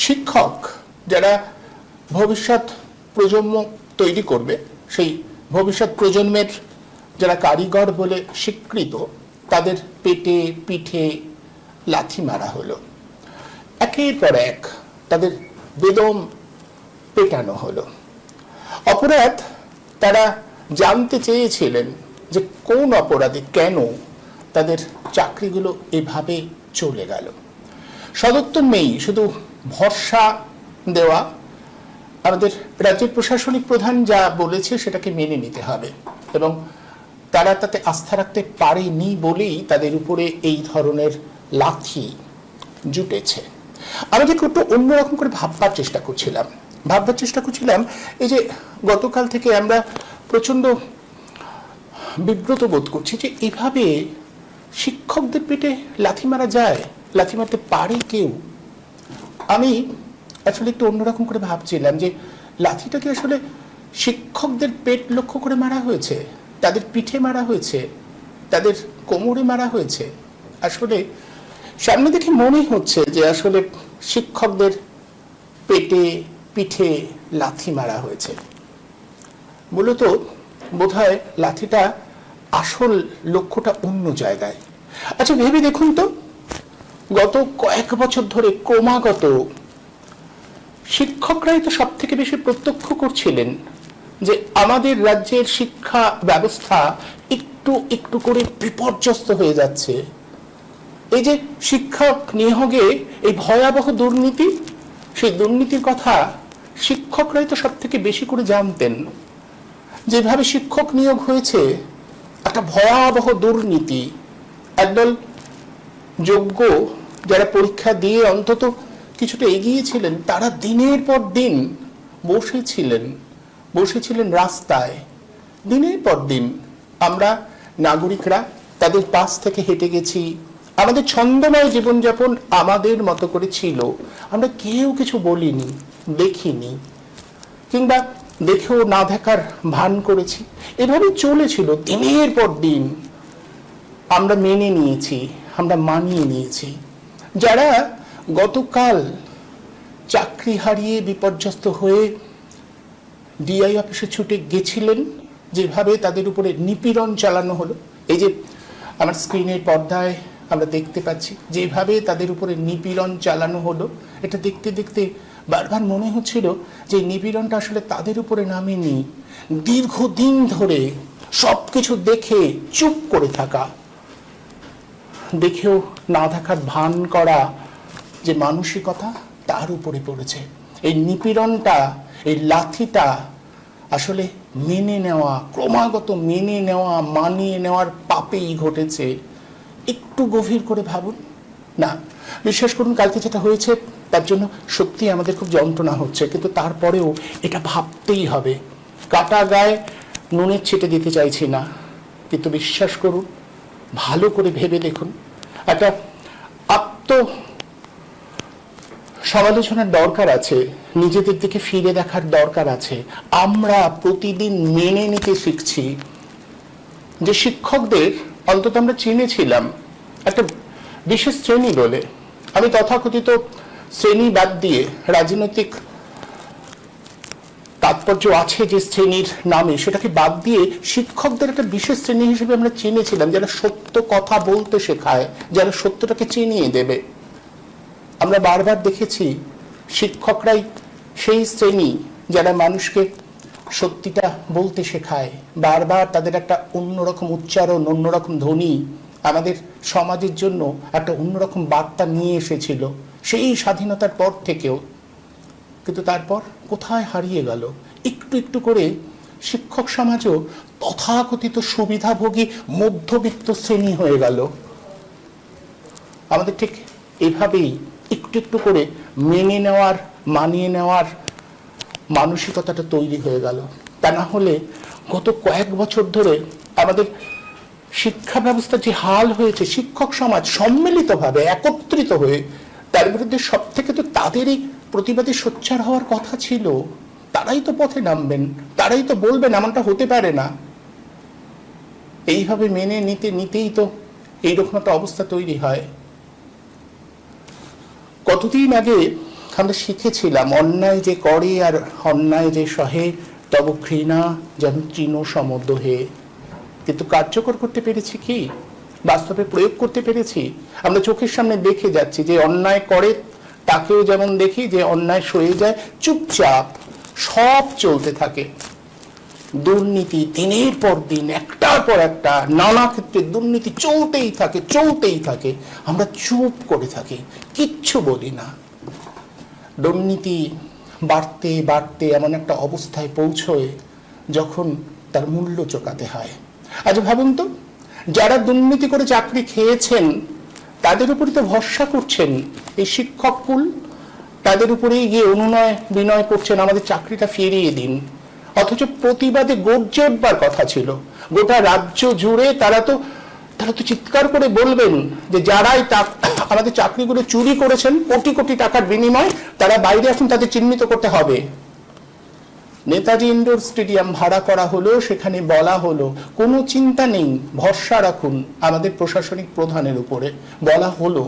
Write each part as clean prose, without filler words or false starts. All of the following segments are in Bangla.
শিক্ষক যারা ভবিষ্যৎ প্রজন্ম তৈরি করবে, সেই ভবিষ্যৎ প্রজন্মের যারা কারিগর বলে স্বীকৃত, তাদের পেটে পিঠে লাথি মারা হলো, একের পর এক তাদের বেদম পেটানো হলো। অপরাধ, তারা জানতে চেয়েছিলেন যে কোন অপরাধে কেন তাদের চাকরিগুলো এভাবে চলে গেল। সদুত্তর নেই, শুধু ভরসা দেওয়া। আমাদের রাজ্যের প্রশাসনিক প্রধান যা বলেছে সেটাকে মেনে নিতে হবে, এবং তারা তাতে আস্থা রাখতে পারেনি বলেই তাদের উপরে এই ধরনের লাথি জুটেছে। আমাদের একটু অন্যরকম করে ভাববার চেষ্টা করছিলাম এই যে গতকাল থেকে আমরা প্রচণ্ড বিব্রত বোধ করছি যে এভাবে শিক্ষকদের পেটে লাথি মারা যায়, লাথি মারতে পারে কেউ। আমি আসলে একটু অন্যরকম করে ভাবছিলাম যে লাথিটাকে আসলে শিক্ষকদের পেট লক্ষ্য করে মারা হয়েছে, তাদের পিঠে মারা হয়েছে, তাদের কোমরে মারা হয়েছে। আসলে সামনে দেখে মনে হচ্ছে যে আসলে শিক্ষকদের পেটে পিঠে লাথি মারা হয়েছে। মূলত বোধহয় লাথিটা আসল লক্ষ্যটা অন্য জায়গায়। আচ্ছা, ভেবে দেখুন তো, গত কয়েক বছর ধরে ক্রমাগত শিক্ষকরাই তো সব থেকে বেশি প্রত্যক্ষ করছিলেন যে আমাদের রাজ্যের শিক্ষা ব্যবস্থা একটু একটু করে বিপর্যস্ত হয়ে যাচ্ছে। এই যে শিক্ষক নিয়োগে এই ভয়াবহ দুর্নীতি, সেই দুর্নীতির কথা শিক্ষকরাই তো সব থেকে বেশি করে জানতেন। যেভাবে শিক্ষক নিয়োগ হয়েছে, একটা ভয়াবহ দুর্নীতি। একদল যোগ্য যারা পরীক্ষা দিয়ে অন্তত কিছুটা এগিয়েছিলেন, তারা দিনের পর দিন বসেছিলেন রাস্তায়। দিনের পর দিন আমরা নাগরিকরা তাদের পাশ থেকে হেঁটে গেছি। আমাদের ছন্দময় জীবনযাপন আমাদের মতো করে ছিল, আমরা কেউ কিছু বলিনি, দেখিনি, কিংবা দেখেও না দেখার ভান করেছি। এভাবে চলেছিল দিনের পর দিন। আমরা মেনে নিয়েছি, আমরা মানিয়ে নিয়েছি। যারা গতকাল চাকরি হারিয়ে বিপর্যস্ত হয়ে ডিআই অফিসে ছুটে গেছিলেন, যেভাবে তাদের উপরে নিপীড়ন চালানো হলো, এই যে আমার স্ক্রিনের পর্দায় আমরা দেখতে পাচ্ছি যেভাবে তাদের উপরে নিপীড়ন চালানো হলো, এটা দেখতে দেখতে বারবার মনে হচ্ছিল যে নিপীড়নটা আসলে তাদের উপরে নামেনি। দীর্ঘদিন ধরে সব কিছু দেখে চুপ করে থাকা, দেখেও না দেখার ভান করা যে মানসিকতা, তার উপরে পড়েছে। এই নিপীড়নটা, এই লাথিটা আসলে মেনে নেওয়া, ক্রমাগত মেনে নেওয়া, মানিয়ে নেওয়ার পাপেই ঘটেছে। একটু গভীর করে ভাবুন না। বিশ্বাস করুন, কালকে যেটা হয়েছে তার জন্য সত্যি আমাদের খুব যন্ত্রণা হচ্ছে, কিন্তু তারপরেও এটা ভাবতেই হবে। কাটা গায়ে নুনের ছিটে দিতে চাইছি না, কিন্তু বিশ্বাস করুন, ভালো করে ভেবে দেখুন। একটা আত্ম সমালোচনার দরকার আছে, নিজেদের দিকে ফিরে দেখার দরকার আছে। আমরা প্রতিদিন মেনে নিতে শিখছি যে শিক্ষকদের অন্তত আমরা চিনেছিলাম একটা বিশেষ শ্রেণী বলে। আমি তথাকথিত শ্রেণী বাদ দিয়ে, রাজনৈতিক তাৎপর্য আছে যে শ্রেণীর নামে, সেটাকে বাদ দিয়ে শিক্ষকদের একটা বিশেষ শ্রেণী হিসেবে আমরা চিনেছিলাম, যারা সত্য কথা বলতে শেখায়, যারা সত্যটাকে চিনিয়ে দেবে। আমরা বারবার দেখেছি শিক্ষকরাই সেই শ্রেণী যারা মানুষকে সত্যিটা বলতে শেখায়। বারবার তাদের একটা অন্যরকম উচ্চারণ, অন্যরকম ধ্বনি আমাদের সমাজের জন্য একটা অন্যরকম বার্তা নিয়ে এসেছিল সেই স্বাধীনতার পর থেকেও। কিন্তু তারপর কোথায় হারিয়ে গেল? একটু একটু করে শিক্ষক সমাজও তথাকথিত সুবিধাভোগী মধ্যবিত্ত শ্রেণী হয়ে গেল। আমাদের ঠিক এভাবেই একটু একটু করে মেনে নেওয়ার, মানিয়ে নেওয়ার মানসিকতাটা তৈরি হয়ে গেল। তা না হলে গত কয়েক বছর ধরে আমাদের শিক্ষা ব্যবস্থা যে হাল হয়েছে, শিক্ষক সমাজ সম্মিলিতভাবে একত্রিত হয়ে তার বিরুদ্ধে সব থেকে তো তাদেরই প্রতিবাদী সোচ্চার হওয়ার কথা ছিল। তারাই তো পথে নামবেন, তারাই তো বলবেন এমনটা হতে পারে না। এইভাবে মেনে নিতে নিতেই তো এইরকম একটা অবস্থা তৈরি হয়। কতদিন আগে আমরা শিখেছিলাম অন্যায় যে করে আর অন্যায় যে সহে তব ঘৃণা যেন তৃণ সমদহে, কিন্তু কার্যকর করতে পেরেছি কি, বাস্তবে প্রয়োগ করতে পেরেছি? আমরা চোখের সামনে দেখে যাচ্ছি যে অন্যায় করে তাকেও যেমন দেখি যে অন্যায় সয়ে যায়, চুপচাপ সব চলতে থাকে। দুর্নীতি দিনের পর দিন, একটার পর একটা, নানা ক্ষেত্রে দুর্নীতি চলতেই থাকে, আমরা চুপ করে থাকি, কিচ্ছু বলি না। দুর্নীতি বাড়তে বাড়তে এমন একটা অবস্থায় পৌঁছয় যখন তার মূল্য চোকাতে হয়। আজ ভাবুন তো, যারা দুর্নীতি করে চাকরি খেয়েছেন তাদের উপরে তো ভরসা করছেন এই শিক্ষক কুল, তাদের উপরেই গিয়ে অনুনয় বিনয় করছেন আমাদের চাকরিটা ফিরিয়ে দিন। অথচ প্রতিবাদে গর্জে উঠবার কথা ছিল, গোটা রাজ্য জুড়ে তারা তো চিৎকার করে বলবেন যে যারাই আমাদের চাকরিগুলো চুরি করেছেন কোটি কোটি টাকার বিনিময়, তারা বাইরে আসুন, তাদের চিহ্নিত করতে হবে। নেতাজি ইন্ডোর স্টেডিয়াম ভাড়া করা হলো, সেখানে বলা হলো কোনো চিন্তা নেই, ভরসা রাখুন আমাদের প্রশাসনিক প্রধানের উপরে, বলা হলো।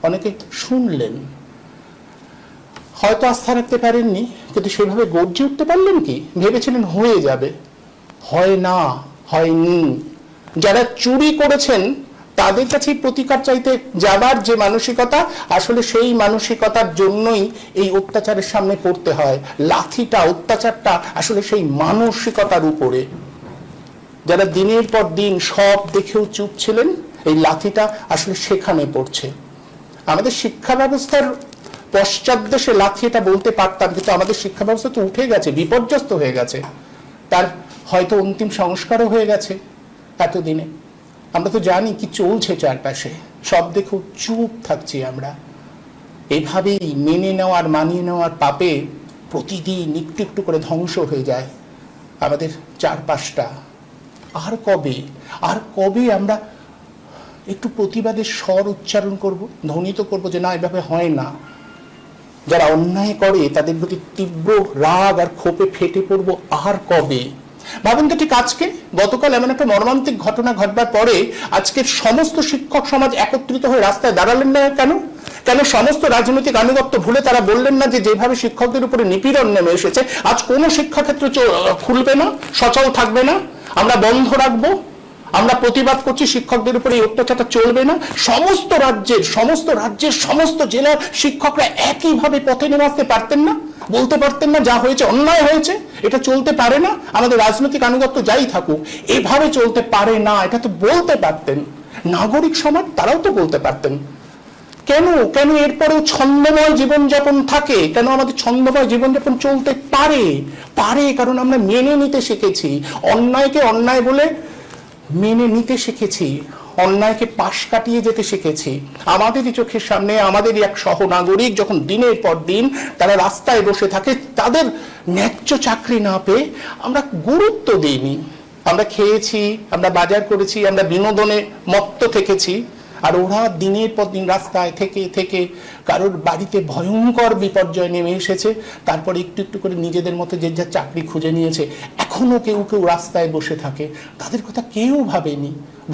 অনেকে শুনলেন, হয়তো আস্থা রাখতে পারেননি, কিন্তু সেভাবে গর্জে উঠতে পারলেন কি? ভেবেছিলেন হয়ে যাবে, হয় না, হয়নি। যারা চুরি করেছেন তাদের কাছে প্রতিকার চাইতে যাবার যে মানসিকতা, আসলে সেই মানসিকতার জন্যই এই অত্যাচারের সামনে পড়তে হয়। লাথিটা, অত্যাচারটা আসলে সেই মানসিকতার উপরে। যারা দিনের পর দিন সব দেখেও চুপ ছিলেন, এই লাথিটা আসলে সেখানে পড়ছে। আমাদের শিক্ষা ব্যবস্থার পশ্চাৎদেশে লাথি এটা বলতে পারতাম, কিন্তু আমাদের শিক্ষা ব্যবস্থা তো উঠে গেছে, বিপর্যস্ত হয়ে গেছে, তার হয়তো অন্তিম সংস্কারও হয়ে গেছে এতদিনে। আমরা তো জানি কি চলছে চারপাশে, সব দেখো চুপ থাকছি আমরা। এভাবেই মেনে নেওয়ার, মানিয়ে নেওয়ার পাপে প্রতিদিন একটু একটু করে ধ্বংস হয়ে যায় আমাদের চারপাশটা। আর কবে আমরা একটু প্রতিবাদের স্বর উচ্চারণ করব, ধ্বনিত করব যে না, এভাবে হয় না। যারা অন্যায় করে তাদের প্রতি তীব্র রাগ আর ক্ষোভে ফেটে পড়ব আর কবে? ভাবুন তো, ঠিক আজকে গতকাল এমন একটা মর্মান্তিক ঘটনা ঘটবার পরে আজকের সমস্ত শিক্ষক সমাজ একত্রিত হয়ে রাস্তায় দাঁড়ালেন না কেন? সমস্ত রাজনৈতিক আনুগত্য ভুলে তারা বললেন না যে যেভাবে শিক্ষকদের উপরে নিপীড়ন নেমে এসেছে, আজ কোনো শিক্ষাক্ষেত্র খুলবে না, সচল থাকবে না, আমরা বন্ধ রাখবো, আমরা প্রতিবাদ করছি, শিক্ষকদের উপরে এই অত্যাচারটা চলবে না। সমস্ত রাজ্যের সমস্ত জেলার শিক্ষকরা একইভাবে পথে নেমে আসতে পারতেন না, বলতে পারতেন না যা হয়েছে অন্যায় হয়েছে, এটা চলতে পারে না, আমাদের রাজনৈতিক আনুগত্য যাই থাকুক এভাবে চলতে পারে না, এটা তো বলতে পারতেন। নাগরিক সমাজ তারাও তো বলতে পারতেন। কেন এরপরেও ছন্দময় জীবনযাপন থাকে? কেন আমাদের ছন্দময় জীবনযাপন চলতে পারে? কারণ আমরা মেনে নিতে শিখেছি, অন্যায়কে অন্যায় বলে মেনে নিতে শিখেছি, অন্যায়কে পাশ কাটিয়ে যেতে শিখেছি। আমাদেরই চোখের সামনে আমাদেরই এক সহনাগরিক যখন দিনের পর দিন তারা রাস্তায় বসে থাকে, তাদের ন্যায্য চাকরি না পেয়ে আমরা গুরুত্ব দিইনি। আমরা খেয়েছি, আমরা বাজার করেছি, আমরা বিনোদনে মত্ত থেকেছি, আর ওরা দিনের পর দিন রাস্তায় থেকে কারোর বাড়িতে ভয়ঙ্কর বিপর্যয় নেমে এসেছে, তারপরে একটু একটু করে নিজেদের মতো যে যা চাকরি খুঁজে নিয়েছে, এখনো কেউ রাস্তায় বসে থাকে। তাদের কথা কেউ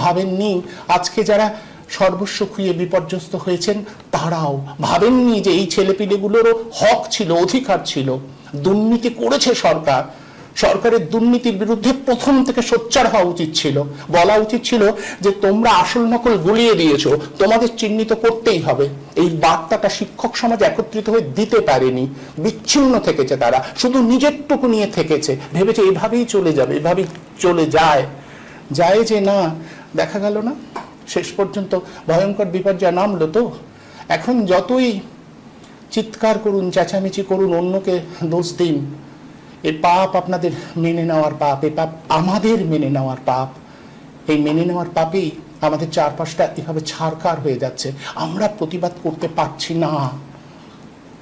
ভাবেননি। আজকে যারা সর্বস্ব খুইয়ে বিপর্যস্ত হয়েছেন তারাও ভাবেননি যে এই ছেলেপিলেগুলোরও হক ছিল, অধিকার ছিল। দুর্নীতি করেছে সরকারের দুর্নীতির বিরুদ্ধে প্রথম থেকে সোচ্চার হওয়া উচিত ছিল, বলা উচিত ছিল যে তোমরা আসল নকল গুলিয়ে দিয়েছো, তোমাদের চিহ্নিত করতেই হবে। এই বার্তাটা শিক্ষক সমাজ একত্রিত হয়ে দিতে পারেনি, বিচ্ছিন্ন থেকেছে, তারা শুধু নিজেরটুকু নিয়ে থেকেছে, ভেবেছে এভাবেই চলে যাবে, এভাবেই চলে যায় যে না, দেখা গেল না, শেষ পর্যন্ত ভয়ঙ্কর বিপর্যয় নামলো। তো এখন যতই চিৎকার করুন, চেঁচামেচি করুন, অন্যকে দোষ দিন, এই পাপ আপনাদের মেনে নেওয়ার পাপ, এই পাপ আমাদের মেনে নেওয়ার পাপ। এই মেনে নেওয়ার পাপেই আমাদের চারপাশটা এভাবে ছারখার হয়ে যাচ্ছে। আমরা প্রতিবাদ করতে পারছি না।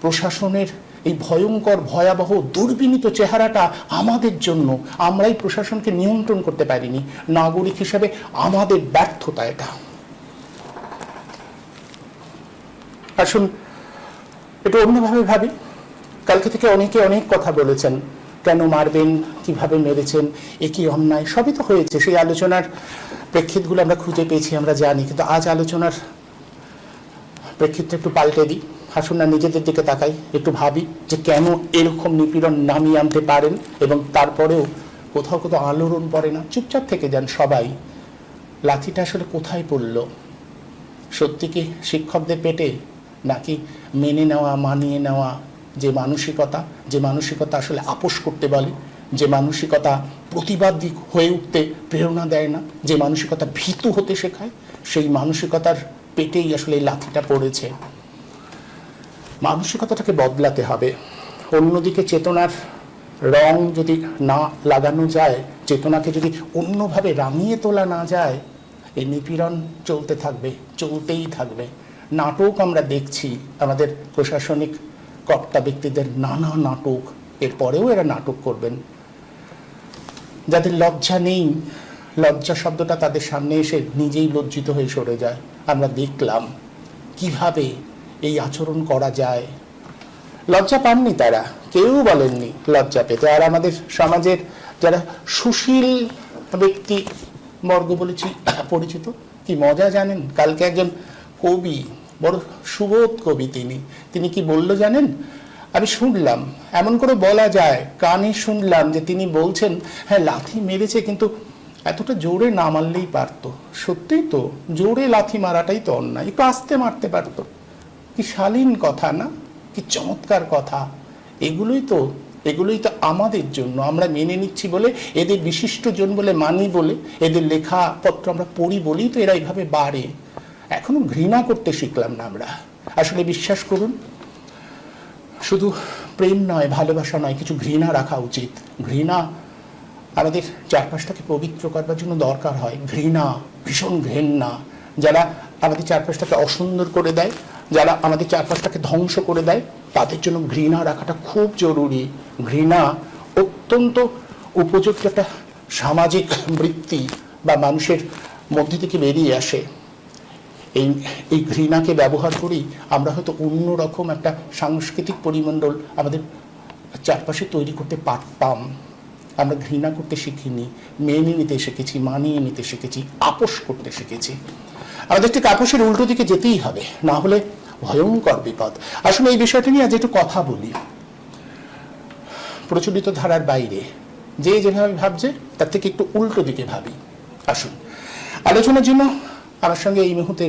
প্রশাসনের এই ভয়ঙ্কর, ভয়াবহ, দুর্বিনীত চেহারাটা আমাদের জন্য, আমরাই প্রশাসনকে নিয়ন্ত্রণ করতে পারিনি। নাগরিক হিসেবে আমাদের ব্যর্থতা এটা। আসুন এটা অন্যভাবে ভাবি। কালকে থেকে অনেকে অনেক কথা বলেছেন, কেন মারবেন, কিভাবে মেরেছেন, এ কি অন্যায়, সবই তো হয়েছে। সেই আলোচনার প্রেক্ষিতগুলো আমরা খুঁজে পেয়েছি, আমরা জানি। কিন্তু আজ আলোচনার প্রেক্ষিতটা একটু পাল্টে দিই। আসুন না নিজেদের দিকে তাকাই, একটু ভাবি যে কেন এরকম নিপীড়ন নামিয়ে আনতে পারেন এবং তারপরেও কোথাও কোথাও আলোড়ন পড়ে না। চুপচাপ থেকে যান সবাই। লাঠিটা আসলে কোথায় পড়ল? সত্যি কি শিক্ষকদের পেটে, নাকি মেনে নেওয়া মানিয়ে নেওয়া যে মানসিকতা আসলে আপোষ করতে বলে, যে মানসিকতা প্রতিবাদী হয়ে উঠতে প্রেরণা দেয় না, যে মানসিকতা ভীতু হতে শেখায়, সেই মানসিকতার পেটেই আসলে এই লাঠিটা পড়েছে। মানসিকতাটাকে বদলাতে হবে। অন্যদিকে চেতনার রং যদি না লাগানো যায়, চেতনাকে যদি অন্যভাবে রাঙিয়ে তোলা না যায়, এই নিপীড়ন চলতে থাকবে, চলতেই থাকবে। নাটক আমরা দেখছি, আমাদের প্রশাসনিক কর্তা ব্যক্তিদের নানা নাটক, এরপরেও এরা নাটক করবেন। যাদের লজ্জা নেই, লজ্জা শব্দটা তাদের সামনে এসে নিজেই লজ্জিত হয়ে সরে যায়। আমরা দেখলাম কিভাবে এই আচরণ করা যায়। লজ্জা পাননি তারা, কেউ বলেননি লজ্জা পেতে। আর আমাদের সমাজের যারা সুশীল ব্যক্তি বর্গ বলেছি পরিচিত, কি মজা জানেন? কালকে একজন কবি, বড় সুবোধ কবি, তিনি কি বলল জানেন? আমি শুনলাম, এমন করে বলা যায়, কানে শুনলাম যে তিনি বলছেন, হ্যাঁ লাথি মেরেছে কিন্তু এতটা জোরে না মারলেই পারতো। সত্যিই তো, জোরে লাথি মারাটাই তো অন্যায়, একটু আস্তে মারতে পারতো। কি শালীন কথা না? কি চমৎকার কথা! এগুলোই তো আমাদের জন্য, আমরা মেনে নিচ্ছি বলে, এদের বিশিষ্টজন বলে মানি বলে, এদের লেখাপত্র আমরা পড়ি বলেই তো এরা এইভাবে বাড়ে। এখনো ঘৃণা করতে শিখলাম না আমরা। আসলে বিশ্বাস করুন, শুধু প্রেম নয়, ভালোবাসা নয়, কিছু ঘৃণা রাখা উচিত। ঘৃণা আমাদের চারপাশটাকে পবিত্র করবার জন্য দরকার হয়। ঘৃণা, ভীষণ ঘৃণা, যারা আমাদের চারপাশটাকে অসুন্দর করে দেয়, যারা আমাদের চারপাশটাকে ধ্বংস করে দেয়, তাদের জন্য ঘৃণা রাখাটা খুব জরুরি। ঘৃণা অত্যন্ত উপযুক্ত একটা সামাজিক বৃত্তি বা মানুষের মধ্যে থেকে বেরিয়ে আসে। এই ঘৃণাকে ব্যবহার করি আমরা হয়তো অন্যরকম একটা সাংস্কৃতিক পরিমণ্ডল আমাদের চারপাশে তৈরি করতে পারতাম। আমরা ঘৃণা করতে শিখিনি, মেনে নিতে শিখেছি, মানিয়ে নিতে শিখেছি, আপোষ করতে শিখেছি। আমাদের ঠিক আপোষের উল্টো দিকে যেতেই হবে, না হলে ভয়ঙ্কর বিপদ। আসলে এই বিষয়টা নিয়ে আজ একটু কথা বলি। প্রচলিত ধারার বাইরে যে যেভাবে ভাবছে তার থেকে একটু উল্টো দিকে ভাবি। আসুন, আলোচনার জন্য আমার সঙ্গে এই মুহূর্তে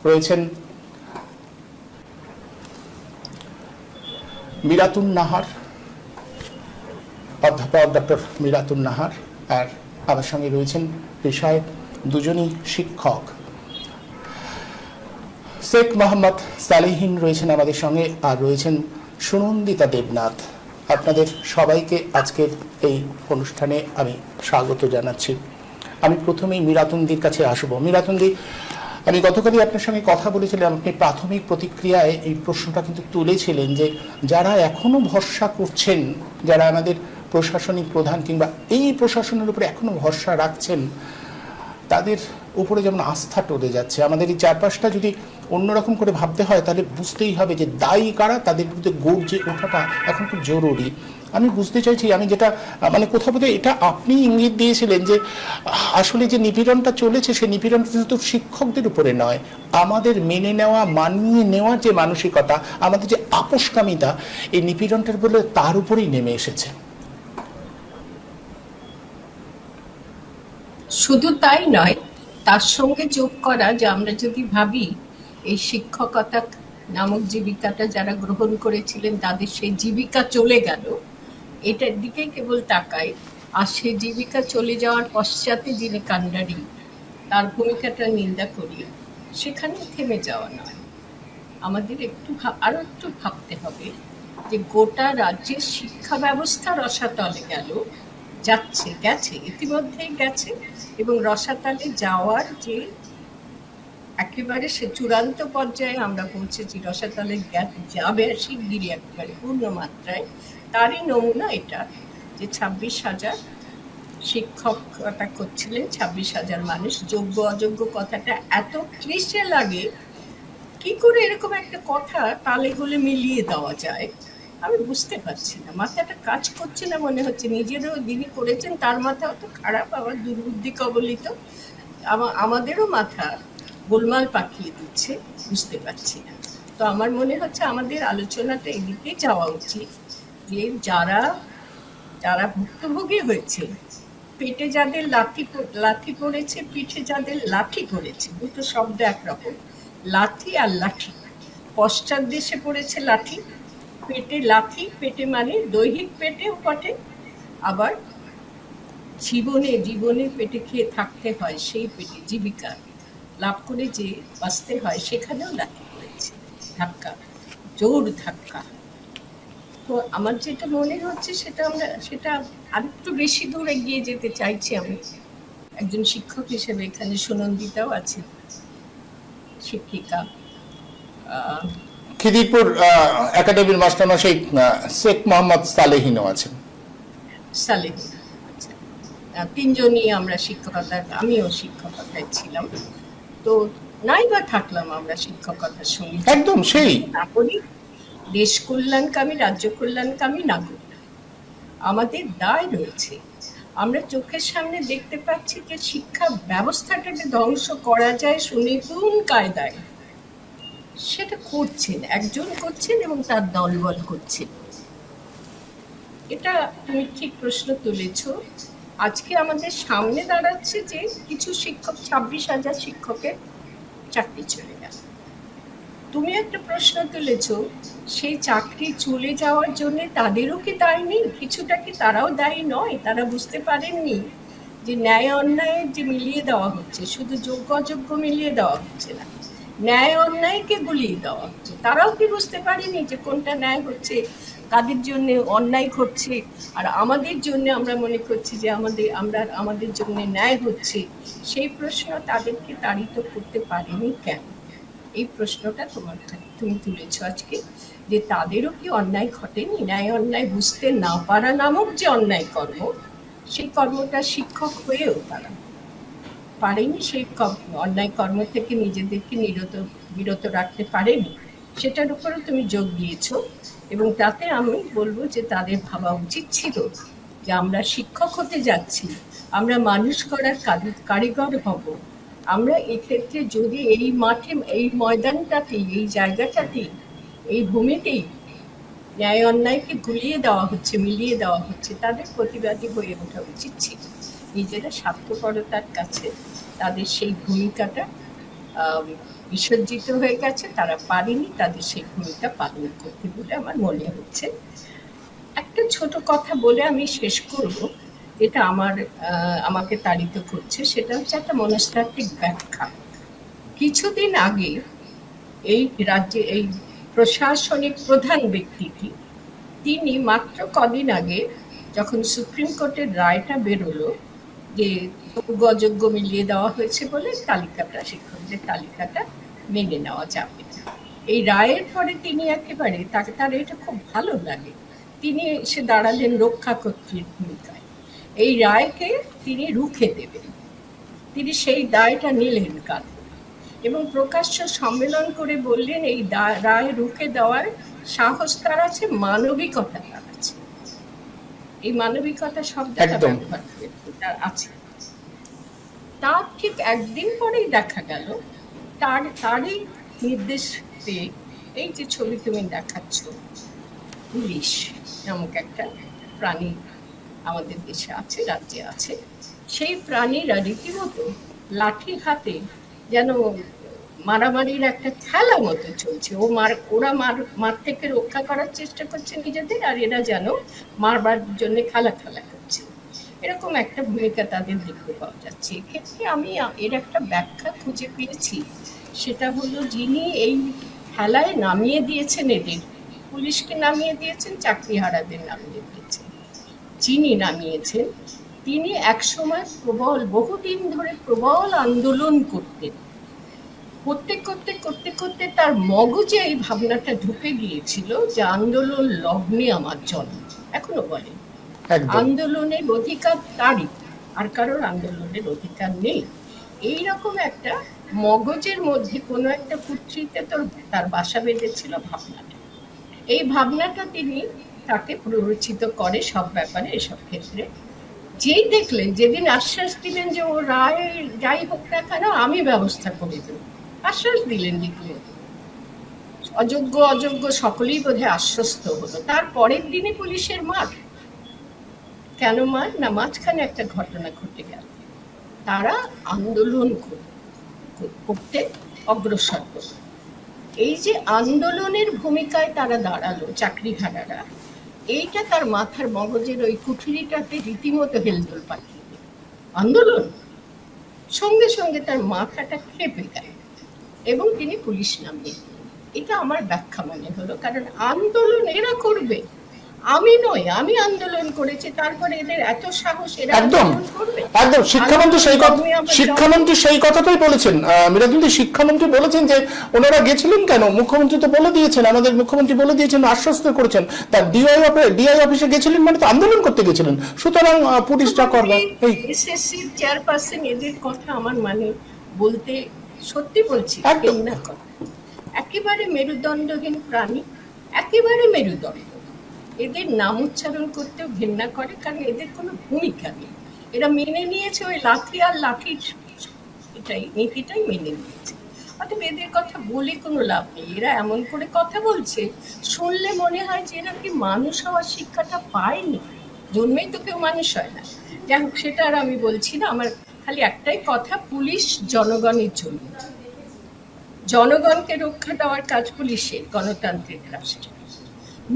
রয়েছেন মিরাতুন নাহার, অধ্যাপক ডক্টর মিরাতুন নাহার, আর আমার সঙ্গে রয়েছেন পেশায় দুজনই শিক্ষক, শেখ মোহাম্মদ সালেহীন রয়েছেন আমাদের সঙ্গে, আর রয়েছেন সুনন্দিতা দেবনাথ। আপনাদের সবাইকে আজকের এই অনুষ্ঠানে আমি স্বাগত জানাচ্ছি। আমি প্রথমেই মিরাতুনদির কাছে আসবো। মিরাতুনদি, আমি গতকালই আপনার সঙ্গে কথা বলেছিলাম, আপনি প্রাথমিক প্রতিক্রিয়ায় এই প্রশ্নটা কিন্তু তুলেছিলেন যে যারা এখনো ভরসা করছেন, যারা আমাদের প্রশাসনিক প্রধান কিংবা এই প্রশাসনের উপরে এখনো ভরসা রাখছেন, তাদের উপরে যেমন আস্থা টলে যাচ্ছে। আমাদের এই চারপাশটা যদি অন্যরকম করে ভাবতে হয়, তাহলে বুঝতেই হবে যে দায়ী কারা, তাদের বিরুদ্ধে গর্জে ওঠাটা এখন খুব জরুরি। আমি বুঝতে চাইছি, আমি যেটা মানে কোথাও বোধহয় এটা আপনি ইঙ্গিত দিয়েছিলেন যে আসলে যে নিপীড়নটা চলেছে, সেই নিপীড়নটা শুধু শিক্ষকদের উপরে নয়, আমাদের মেনে নেওয়া, মানিয়ে নেওয়ার যে মানসিকতা, আমাদের যে আপোষকামিতা, এই নিপীড়নটার বলে তার উপরেই নেমে এসেছে। শুধু তাই নয়, তার সঙ্গে যোগ করা যে আমরা যদি ভাবি এই শিক্ষকতা নামক জীবিকাটা যারা গ্রহণ করেছিলেন তাদের সেই জীবিকা চলে গেল, এটার দিকে কেবল তাকাই, আর সেই জীবিকা চলে যাওয়ার পশ্চাতে যিনি কাণ্ডারি, তার ভূমিকাটা নিন্দা করি, সেখানে থেমে যাওয়া নয়। আমাদের আরো একটু ভাবতে হবে যে গোটা রাজ্যের শিক্ষা ব্যবস্থা রসাতলে গেছে, ইতিমধ্যেই গেছে, এবং রসাতলে যাওয়ার যে একেবারে সে চূড়ান্ত পর্যায়ে আমরা পৌঁছেছি, রসাতলে যাবে শিগগিরই একেবারে পূর্ণ মাত্রায়। তারই নমুনা এটা যে 26,000 শিক্ষকতা করছিলেন, 26,000 মানুষ। যোগ্য অযোগ্য কথাটা এত ক্লিশে লাগে, কি করে এরকম একটা কথা তালে গোলে মিলিয়ে দেওয়া যায় আমি বুঝতে পারছি না। মাথাটা কাজ করছে না, মনে হচ্ছে নিজেরও যিনি করেছেন তার মাথা অত খারাপ, আবার দুর্বুদ্ধি কবলিত, আমাদেরও মাথা গোলমাল পাকিয়ে দিচ্ছে, বুঝতে পারছি না। তো আমার মনে হচ্ছে আমাদের আলোচনাটা এদিকে যাওয়া উচিত, যে যারা যারা ভুক্তভোগী হয়েছে, পেটে যাদের লাথি পড়েছে, পিঠে যাদের লাঠি পড়েছে, দুটো শব্দ একরকম, লাথি আর লাঠি। পশ্চাৎ দেশে পড়েছে লাঠি, পেটে লাথি, পেটে মানে দৈহিক পেটেও বটে, আবার জীবনে পেটে খেয়ে থাকতে হয়, সেই পেটে জীবিকা লাভ করে যে বাঁচতে হয়, সেখানেও লাথি পড়েছে, ধাক্কা, জোর ধাক্কা। তো আমার যেটা মনে হচ্ছে সেটা আরেকটু বেশি দূর এগিয়ে যেতে চাইছি আমি একজন শিক্ষক হিসেবে। এখানে সুনন্দিতাও আছে, শিক্ষিকা। খিদিরপুর একাডেমির মাস্টারমশাই শেখ মোহাম্মদ সালেহিনও আছেন। সালেহ, আচ্ছা, তিনজনই আমরা আমিও শিক্ষকতায় ছিলাম। তো নাই বা থাকলাম আমরা শিক্ষকতার সঙ্গে, একদম সেই নাগরিক, দেশ কল্যাণকামী, রাজ্য কল্যাণকামী নাগরিক। আমাদের দায় রয়েছে। আমরা চোখের সামনে দেখতে পাচ্ছি যে শিক্ষা ব্যবস্থাটাকে ধ্বংস করা যায় সুনিপুণ কায়দায়, সেটা করছেন, একজন করছেন এবং তার দলবল করছেন। এটা তুমি ঠিক প্রশ্ন তুলেছ। আজকে আমাদের সামনে দাঁড়াচ্ছে যে কিছু শিক্ষক, 26,000 শিক্ষকের চাকরি চলে গেল। তুমি একটা প্রশ্ন তুলেছ, সেই চাকরি চলে যাওয়ার জন্য তাদেরও কি দায় নেই? কিছুটা কি তারাও দায়ী নয়? তারা বুঝতে পারেননি যে ন্যায় অন্যায়ের যে মিলিয়ে দেওয়া হচ্ছে, শুধু যোগ্য অযোগ্য মিলিয়ে দেওয়া হচ্ছে না, ন্যায় অন্যায়কে গুলিয়ে দেওয়া হচ্ছে। তারাও কি বুঝতে পারেনি যে কোনটা ন্যায় হচ্ছে, কাদের জন্য অন্যায় ঘটছে, আর আমাদের জন্য আমরা মনে করছি যে আমাদের জন্য ন্যায় হচ্ছে? সেই প্রশ্ন তাদেরকে তাড়িত করতে পারেনি কেন? এই প্রশ্নটা তুমি তুলেছ আজকে, যে তাদেরও কি অন্যায় ঘটেনি? ন্যায় অন্যায় বুঝতে না পারা নামক যে অন্যায় কর্ম, সেই কর্মটা শিক্ষক হয়েও তারা পারেনি, সেই অন্যায় কর্ম থেকে নিজেদেরকে বিরত রাখতে পারেনি, সেটার উপরও তুমি যোগ দিয়েছ। এবং তাতে আমি বলবো যে তাদের ভাবা উচিত ছিল যে আমরা শিক্ষক হতে যাচ্ছি, আমরা মানুষ করার কারিগর হব। আমরা এক্ষেত্রে যদি এই মাঠে, এই ময়দানটাতেই, এই জায়গাটাতেই, এই ভূমিতেই ন্যায় অন্যায়কে গুলিয়ে দেওয়া হচ্ছে, মিলিয়ে দেওয়া হচ্ছে, তাদের প্রতিবাদী হয়ে ওঠা উচিত ছিল। নিজেরা স্বার্থপরতার কাছে তাদের সেই ভূমিকাটা বিসর্জিত হয়ে গেছে, তারা পারেনি তাদের সেই ভূমিকা পালন করতে বলে আমার মনে হচ্ছে। একটা ছোট কথা বলে আমি শেষ করব, এটা আমাকে তাড়িত করছে, সেটা হচ্ছে একটা মনস্তাত্ত্বিক ব্যাখ্যা। কিছুদিন আগে এই রাজ্যে এই প্রশাসনিক প্রধান ব্যক্তিটি, তিনি মাত্র কদিন আগে যখন সুপ্রিম কোর্টের রায়টা বেরোলো যে যোগ্য অযোগ্য মিলিয়ে দেওয়া হয়েছে বলে তালিকাটা, শিক্ষকদের তালিকাটা মেনে নেওয়া যাবে না, এই রায়ের পরে তিনি একেবারে, তার এটা খুব ভালো লাগে, তিনি এসে দাঁড়ালেন রক্ষাকর্ত্রীর ভূমিকায়। এই রায়কে তিনি রুখে দেবেন, তিনি সেই দায়টা নিলেন কাঁধে এবং প্রকাশ্য সম্মেলন করে বললেন এই রায় রুখে দেওয়ার সাহস তার আছে, মানবিকতা তার আছে। এই মানবিকতা শব্দটা ব্যবহার করে তার আছে। তার ঠিক একদিন পরেই দেখা গেল তারই নির্দেশ পেয়ে, এই যে ছবি তুমি দেখাচ্ছ, পুলিশ নামক একটা প্রাণী আমাদের দেশে আছে, রাজ্যে আছে, সেই প্রাণীরা রীতিমতো লাঠি হাতে যেন মারামারির একটা খেলা মতো চলছে। ওরা মার থেকে রক্ষা করার চেষ্টা করছে নিজেদের, আর এরা যেন মারবার জন্য খেলা করছে, এরকম একটা ভূমিকা তাদের দেখতে পাওয়া যাচ্ছে। এক্ষেত্রে আমি এর একটা ব্যাখ্যা খুঁজে পেয়েছি, সেটা হলো যিনি এই খেলায় নামিয়ে দিয়েছেন, এদের পুলিশকে নামিয়ে দিয়েছেন, চাকরিহারাদের নামিয়ে দিয়েছেন, যিনি নামিয়েছেন তিনি একসময় বহুদিন ধরে প্রবল আন্দোলন করতে করতে তার মগজে এই ভাবনাটা ঢুকে গিয়েছিল যে আন্দোলন লগ্নে আমার জন্ম। এখনো বলে আন্দোলনের অধিকার তারই, আর কারোর আন্দোলনের অধিকার নেই। এইরকম একটা মগজের মধ্যে কোনো একটা কুঠরিতে তার বাসা বেঁধেছিল ভাবনাটা। এই ভাবনাটা তিনি তাকে প্ররোচিত করে সব ব্যাপারে, এসব ক্ষেত্রে। যেই দেখলেন, যেদিন আশ্বাস দিলেন যে ও রায় যাই হোক না কেন আমি ব্যবস্থা করে দেব, আশ্বাস দিলেন রীতিমতো, অযোগ্য অযোগ্য সকলেই বোধহয় আশ্বস্ত হলো। তার পরের দিনে পুলিশের মার। কেন মার? না, মাঝখানে একটা ঘটনা ঘটে গেল। তারা আন্দোলন করতে অগ্রসর হলো। এই যে আন্দোলনের ভূমিকায় তারা দাঁড়ালো চাকরিহারারা, এইটা তার মাথার মগজের ওই কুঠুরিটাতে রীতিমতো হেলদোল পাঠিয়ে দিল। আন্দোলন সঙ্গে সঙ্গে তার মাথাটা খেপে গেল এবং তিনি পুলিশ নামিয়ে দিলেন। এটা আমার ব্যাখ্যা মনে হলো, কারণ আন্দোলন এরা করবে, আমি নই, আমি আন্দোলন করেছি, তারপরে এদের এত সাহস, এরা একদম আন্দোলন করবে। একদম শিক্ষামন্ত্রী সেই কথাটাই বলেছেন। মিরাজুদ্দি, শিক্ষামন্ত্রী বলেছেন যে ওনারা গেছিলেন কেন, মুখ্যমন্ত্রী তো বলে দিয়েছেন, আমাদের মুখ্যমন্ত্রী বলে দিয়েছেন, আশ্বস্ত করেছেন। তার ডিআই অফিসে গেছিলেন মানে তো আন্দোলন করতে গেছিলেন, সুতরাং পুলিশটা করবে। এই এসএসসি চেয়ারপারসন, এদের কথা আমার মানে বলতে সত্যি বলছি, একদম ঘৃণা করে। একেবারে মেরুদণ্ডহীন প্রাণী, একেবারে মেরুদণ্ড। এদের নাম উচ্চারণ করতেও ঘৃণা করে, কারণ এদের কোনো ভূমিকা নেই। এরা মেনে নিয়েছে ওই লাঠি আর লাঠির এটাই নীতিটাই মেনে নিয়েছে। অতএব এদের কথা বলে কোনো লাভ নেই। এরা এমন করে কথা বলছে, শুনলে মনে হয় যে এরা কি মানুষ হওয়ার শিক্ষাটা পায়নি, জন্মেই তো কেউ মানুষ হয় না। যাই হোক, সেটা আর আমি বলছি না। আমার খালি একটাই কথা, পুলিশ জনগণের জন্য, জনগণকে রক্ষা দেওয়ার কাজ পুলিশের, গণতান্ত্রিক রাষ্ট্রে।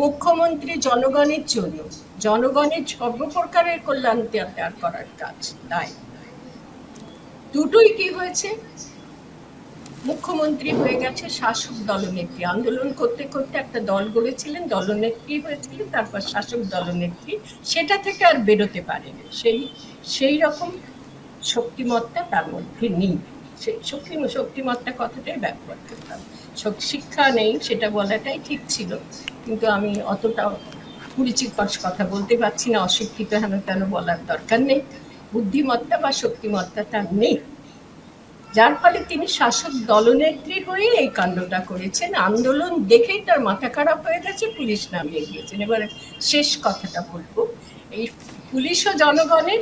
মুখ্যমন্ত্রী জনগণের জন্য, জনগণের সর্বপ্রকারের কল্যাণ দেওয়ার করার কাজ, তাই দুটোই কি হয়েছে, মুখ্যমন্ত্রী হয়ে গেছে শাসক দলনেত্রী। আন্দোলন করতে করতে একটা দল গড়েছিলেন, দলনেত্রী হয়েছিলেন, তারপর শাসক দলনেত্রী, সেটা থেকে আর বেরোতে পারেনি। সেই রকম শক্তিমত্তা তার মধ্যে নেই। সেই শক্তিমত্তা কথাটাই ব্যবহার করতাম। শিক্ষা নেই সেটা বলাটাই ঠিক ছিল, কিন্তু আমি অতটা পরিচিকর কথা বলতে পারছি না। অশিক্ষিত হেন তেন বলার দরকার নেই। বুদ্ধিমত্তা বা শক্তিমত্তা তার নেই, যার ফলে তিনি শাসক দলনেত্রী হয়ে এই কাণ্ডটা করেছেন। আন্দোলন দেখেই তার মাথা খারাপ হয়ে গেছে, পুলিশ নামিয়ে দিয়েছেন। এবারে শেষ কথাটা বলবো, এই পুলিশও জনগণের,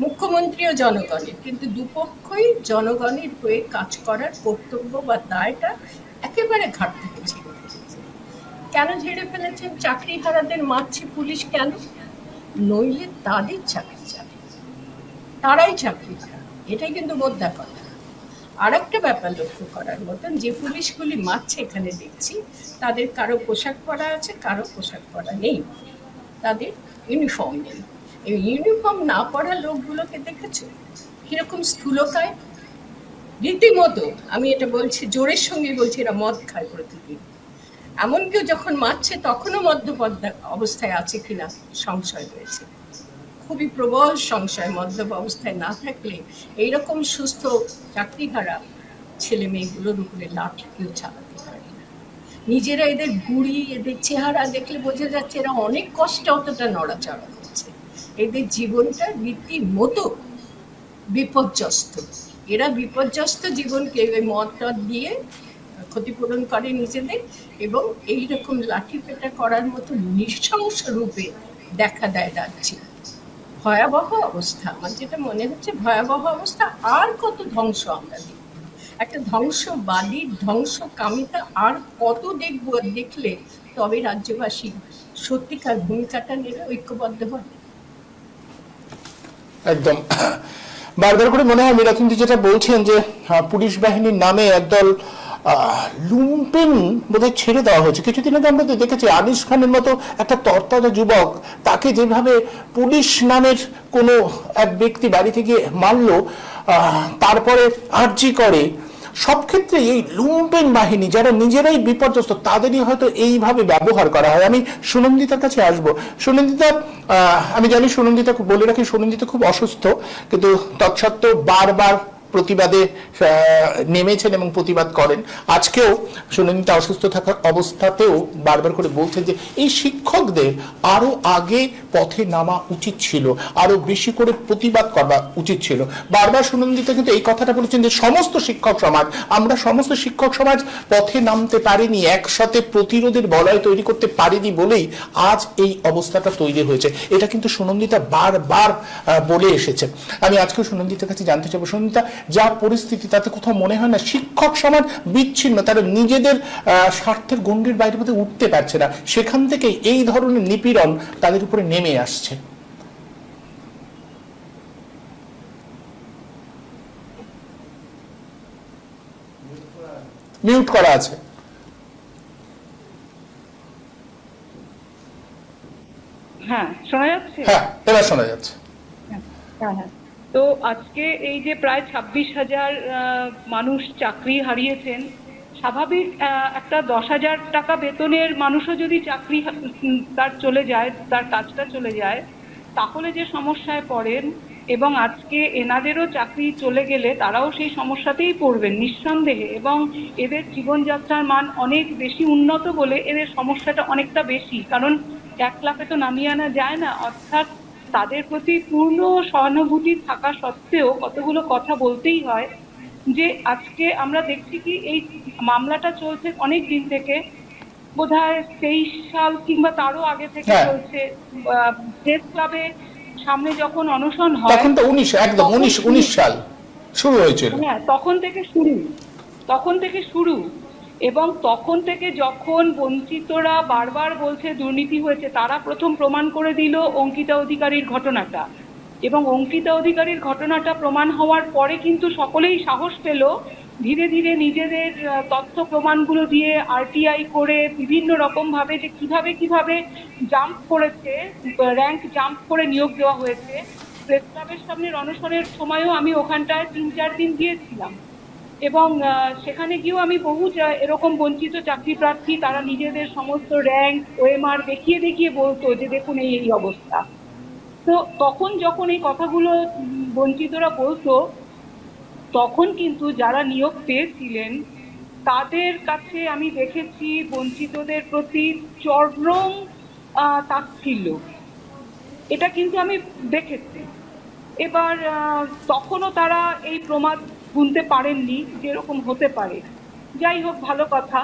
মুখ্যমন্ত্রীও জনগণের, কিন্তু দুপক্ষই জনগণের হয়ে কাজ করার কর্তব্য বা দায়টা একেবারে ঘাট থেকে ছেড়ে ফেলেছে। কেন ঝেড়ে ফেলেছেন? চাকরিহারাদের মারছে পুলিশ কেন? নইলে তাদের চাকরি যাবে, তারাই চাকরি হারা। এটাই কিন্তু মোদ্দা কথা। আর একটা ব্যাপার লক্ষ্য করার মতন, যে পুলিশগুলি মারছে এখানে দেখছি, তাদের কারো পোশাক পরা আছে, কারো পোশাক পরা নেই, তাদের ইউনিফর্ম নেই। এই ইউনিফর্ম না পরা লোকগুলোকে দেখেছো কিরকম স্থূলকায়, রীতিমতো, আমি এটা বলছি জোরের সঙ্গে বলছি, এরা মদ খায় প্রতিদিন। এমনকি যখন মারছে তখনও মদ্যপ অবস্থায় আছে কিনা সংশয় রয়েছে, খুবই প্রবল সংশয়। মদ্যপ অবস্থায় না থাকলে এইরকম সুস্থ চাকরিহারা ছেলে মেয়েগুলোর উপরে লাঠি কেউ চালাতে পারে না। নিজেরা এদের ভুঁড়ি, এদের চেহারা দেখলে বোঝা যাচ্ছে এরা অনেক কষ্টে অতটা নড়াচড়া করছে। এদের জীবনটা রীতিমতো বিপর্যস্ত। এরা বিপর্যস্ত জীবনকে মদ টদ দিয়ে ক্ষতিপূরণ করে নিজেদের, এবং এইরকম লাঠি পেটা করার মতো নৃশংস রূপে দেখা দেয় রাজ্যে। ভয়াবহ অবস্থা, আমার যেটা মনে হচ্ছে ভয়াবহ অবস্থা। আর কত ধ্বংস আমরা দেখব, একটা ধ্বংসবাদীর ধ্বংসকামিতা আর কত দেখবো, দেখলে তবে রাজ্যবাসী সত্যিকার ভূমিকাটা নেবে, ঐক্যবদ্ধ হবে। একদম বারবার করে মনে হয় মিরাজুদ্দি যেটা বলছেন যে পুলিশ বাহিনীর নামে একদল লুম্পেন বোধহয় ছেড়ে দেওয়া হয়েছে। কিছুদিন আগে আমরা দেখেছি আনিস খানের মতো একটা তরতাজা যুবক, তাকে যেভাবে পুলিশ নামের কোনো এক ব্যক্তি বাড়ি থেকে মারলো, তারপরে আর্জি করে। সব ক্ষেত্রে এই লুম্পেন বাহিনী যারা নিজেরাই বিপর্যস্ত, তাদেরই হয়তো এইভাবে ব্যবহার করা হয়। আমি সুনন্দিতার কাছে আসবো। সুনন্দিতা, আমি জানি সুনন্দিতা, বলে রাখি সুনন্দিতা খুব অসুস্থ, কিন্তু তৎসত্ত্বেও বারবার প্রতিবাদে নেমেছেন এবং প্রতিবাদ করেন। আজকেও সুনন্দিতা অসুস্থ থাকার অবস্থাতেও বারবার করে বলছেন যে এই শিক্ষকদের আরো আগে পথে নামা উচিত ছিল, আরো বেশি করে প্রতিবাদ করা উচিত ছিল। বারবার সুনন্দিতা কিন্তু এই কথাটা বলেছেন যে সমস্ত শিক্ষক সমাজ, আমরা সমস্ত শিক্ষক সমাজ পথে নামতে পারিনি, একসাথে প্রতিরোধের বলয় তৈরি করতে পারিনি বলেই আজ এই অবস্থাটা তৈরি হয়েছে। এটা কিন্তু সুনন্দিতা বারবার বলে এসেছে। আমি আজকে সুনন্দিতার কাছে জানতে চাইবো, সুনন্দিতা, যা পরিস্থিতি, তাতে কোথাও মনে হয় না শিক্ষক সমাজ বিচ্ছিন্ন, তারা নিজেদের স্বার্থের গণ্ডির বাইরে মধ্যে উঠতে পারছে না, সেখান থেকে এই ধরনের নিপীড়ন তাদের উপরে নেমে আসছে? মিউট করা আছে। হ্যাঁ, শোনা যাচ্ছে? হ্যাঁ, এবার শোনা যাচ্ছে। হ্যাঁ হ্যাঁ। তো আজকে এই যে প্রায় 26,000 মানুষ চাকরি হারিয়েছেন, স্বাভাবিক একটা 10,000 টাকা বেতনের মানুষও যদি চাকরি তার চলে যায়, তার কাজটা চলে যায়, তাহলে যে সমস্যায় পড়েন, এবং আজকে এনাদেরও চাকরি চলে গেলে তারাও সেই সমস্যাতেই পড়বেন নিঃসন্দেহে, এবং এদের জীবনযাত্রার মান অনেক বেশি উন্নত বলে এদের সমস্যাটা অনেকটা বেশি, কারণ 1 লাখে তো নামিয়ে আনা যায় না। অর্থাৎ তাদের প্রতি পূর্ণ সহানুভূতি থাকা সত্ত্বেও কতগুলো কথা বলতেই হয়। যে আজকে আমরা দেখছি কি এই মামলাটা চলছে অনেক দিন থেকে, বোধহয় 23 সাল কিংবা তারও আগে থেকে চলছে। প্রেস ক্লাবে সামনে যখন অনশন হয়, তখন তো 19 সাল শুরু হয়েছিল। হ্যাঁ, তখন থেকে শুরু। এবং তখন থেকে যখন বঞ্চিতরা বারবার বলছে দুর্নীতি হয়েছে, তারা প্রথম প্রমাণ করে দিল অঙ্কিতা অধিকারীর ঘটনাটা, এবং অঙ্কিতা অধিকারীর ঘটনাটা প্রমাণ হওয়ার পরে কিন্তু সকলেই সাহস পেল ধীরে ধীরে নিজেদের তথ্য প্রমাণগুলো দিয়ে আরটিআই করে বিভিন্ন রকম ভাবে যে কিভাবে জাম্প করেছে, র্যাঙ্ক জাম্প করে নিয়োগ দেওয়া হয়েছে। প্রেস ক্লাবের সামনে অনশনের সময়ও আমি ওখানটায় 3-4 দিন গিয়েছিলাম, এবং সেখানে গিয়েও আমি বহু এরকম বঞ্চিত চাকরি প্রার্থী তারা নিজেদের সমস্ত র্যাঙ্ক ওএমআর দেখিয়ে বলতো যে দেখুন এই অবস্থা। তো তখন যখন এই কথাগুলো বঞ্চিতরা বলতো, তখন কিন্তু যারা নিয়োগ পেয়েছিলেন তাদের কাছে আমি দেখেছি বঞ্চিতদের প্রতি চরম তাচ্ছিল্য, এটা কিন্তু আমি দেখেছি। এবার তখনও তারা এই প্রমাদ গুনতে পারেননি যে এরকম হতে পারে। যাই হোক, ভালো কথা।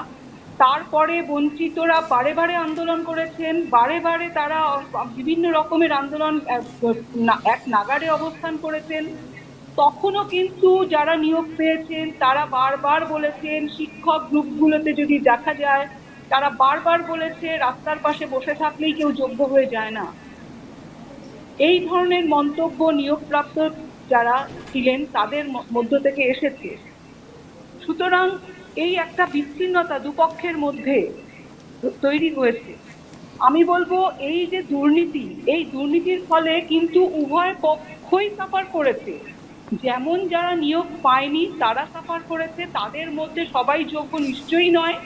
তারপরে বঞ্চিতরা বারে আন্দোলন করেছেন, বারে তারা বিভিন্ন রকমের আন্দোলন এক নাগাড়ে অবস্থান করেছেন। তখনও কিন্তু যারা নিয়োগ পেয়েছেন তারা বারবার বলেছেন, শিক্ষক গ্রুপগুলোতে যদি দেখা যায় তারা বারবার বলেছে রাস্তার পাশে বসে থাকলেই কেউ যোগ্য হয়ে যায় না। এই ধরনের মন্তব্য নিয়োগপ্রাপ্ত যারা ছিলেন তাদের মধ্য থেকে এসেছে। সুতরাং এই একটা বিচ্ছিন্নতা দুপক্ষের মধ্যে তৈরি হয়েছে। আমি বলবো এই যে দুর্নীতি, এই দুর্নীতির ফলে কিন্তু উভয় পক্ষই সাফার করেছে। যেমন যারা নিয়োগ পায়নি তারা সাফার করেছে, তাদের মধ্যে সবাই যোগ্য নিশ্চয়ই নয়,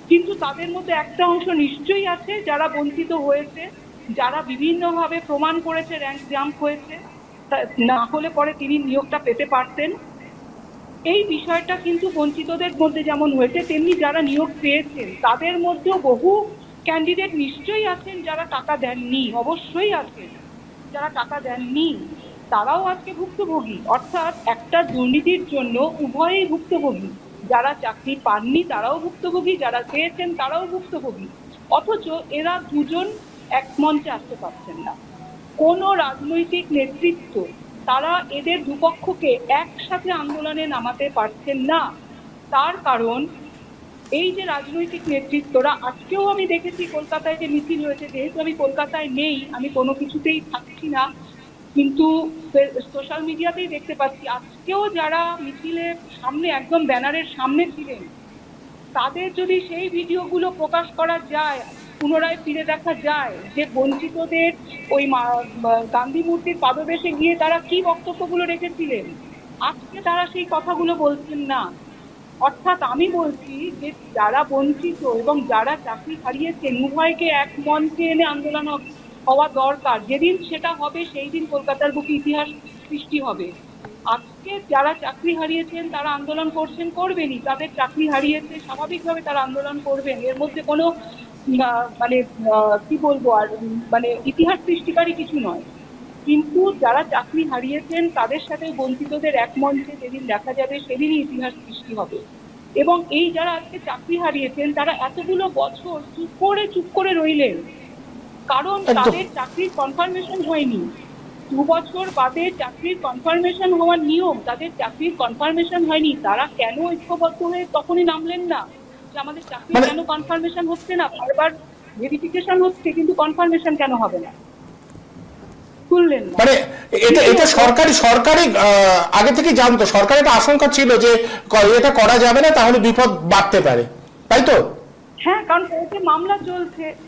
কিন্তু তাদের মধ্যে একটা অংশ নিশ্চয়ই আছে যারা বঞ্চিত হয়েছে, যারা বিভিন্নভাবে প্রমাণ করেছে র্যাঙ্ক জাম্প হয়েছে, না হলে পরে তিনি নিয়োগটা পেতে পারতেন। এই বিষয়টা কিন্তু বঞ্চিতদের মধ্যে যেমন হয়েছে, তেমনি যারা নিয়োগ পেয়েছেন তাদের মধ্যেও বহু ক্যান্ডিডেট নিশ্চয়ই আছেন যারা টাকা দেননি, অবশ্যই আছেন যারা টাকা দেননি, তারাও আজকে ভুক্তভোগী। অর্থাৎ একটা দুর্নীতির জন্য উভয়ই ভুক্তভোগী, যারা চাকরি পাননি তারাও ভুক্তভোগী, যারা পেয়েছেন তারাও ভুক্তভোগী। অথচ এরা দুজন এক মঞ্চে আসতে পারছেন না। কোনো রাজনৈতিক নেতৃত্ব তারা এদের দুপক্ষকে একসাথে আন্দোলনে নামাতে পারছেন না। তার কারণ এই যে রাজনৈতিক নেতৃত্বরা, আজকেও আমি দেখেছি কলকাতায় যে মিছিল হয়েছে, যেহেতু আমি কলকাতায় নেই, আমি কোনো কিছুতেই থাকছি না, কিন্তু সোশ্যাল মিডিয়াতেই দেখতে পাচ্ছি আজকেও যারা মিছিলের সামনে একদম ব্যানারের সামনে ছিলেন, তাদের যদি সেই ভিডিওগুলো প্রকাশ করা যায়, পুনরায় ফিরে দেখা যায় যে বঞ্চিতদের ওই গান্ধী মূর্তির পাদদেশে গিয়ে তারা কি বক্তব্যগুলো রেখেছিলেন, আজকে তারা সেই কথাগুলো বলছেন না। অর্থাৎ আমি বলছি যে যারা বঞ্চিত এবং যারা চাকরি হারিয়েছেন উভয়কে এক মঞ্চে এনে আন্দোলন হওয়া দরকার। যেদিন সেটা হবে সেই দিন কলকাতার বুকে ইতিহাস সৃষ্টি হবে। আজকে যারা চাকরি হারিয়েছেন তারা আন্দোলন করবেনই, তাদের চাকরি হারিয়েছে স্বাভাবিকভাবে তারা আন্দোলন করবেন, এর মধ্যে কোনো মানে কি বলবো আর মানে ইতিহাস সৃষ্টিকারী কিছু নয়। কিন্তু যারা চাকরি হারিয়েছেন তাদের সাথে বঞ্চিতদের এক মঞ্চে যেদিন দেখা যাবে সেদিনই ইতিহাস সৃষ্টি হবে। এবং এই যারা আজকে চাকরি হারিয়েছেন তারা এতগুলো বছর চুপ করে রইলেন, কারণ তাদের চাকরির কনফার্মেশন হয়নি। 2 বছর বাদে চাকরির কনফার্মেশন হওয়ার নিয়ম, তাদের চাকরির কনফার্মেশন হয়নি, তারা কেন ঐক্যবদ্ধ হয়ে তখনই নামলেন না যে আমাদের চাকরি কেন কনফার্মেশন হচ্ছে না? বারবার ভেরিফিকেশন হচ্ছে কিন্তু কনফার্মেশন কেন হবে না? তুললেন না। মানে এটা সরকারি আগে থেকে জানতো, সরকারের একটা আশঙ্কা ছিল যে এটা করা যাবে না, তাহলে বিপদ বাড়তে পারে, তাই তো? হ্যাঁ, কারণ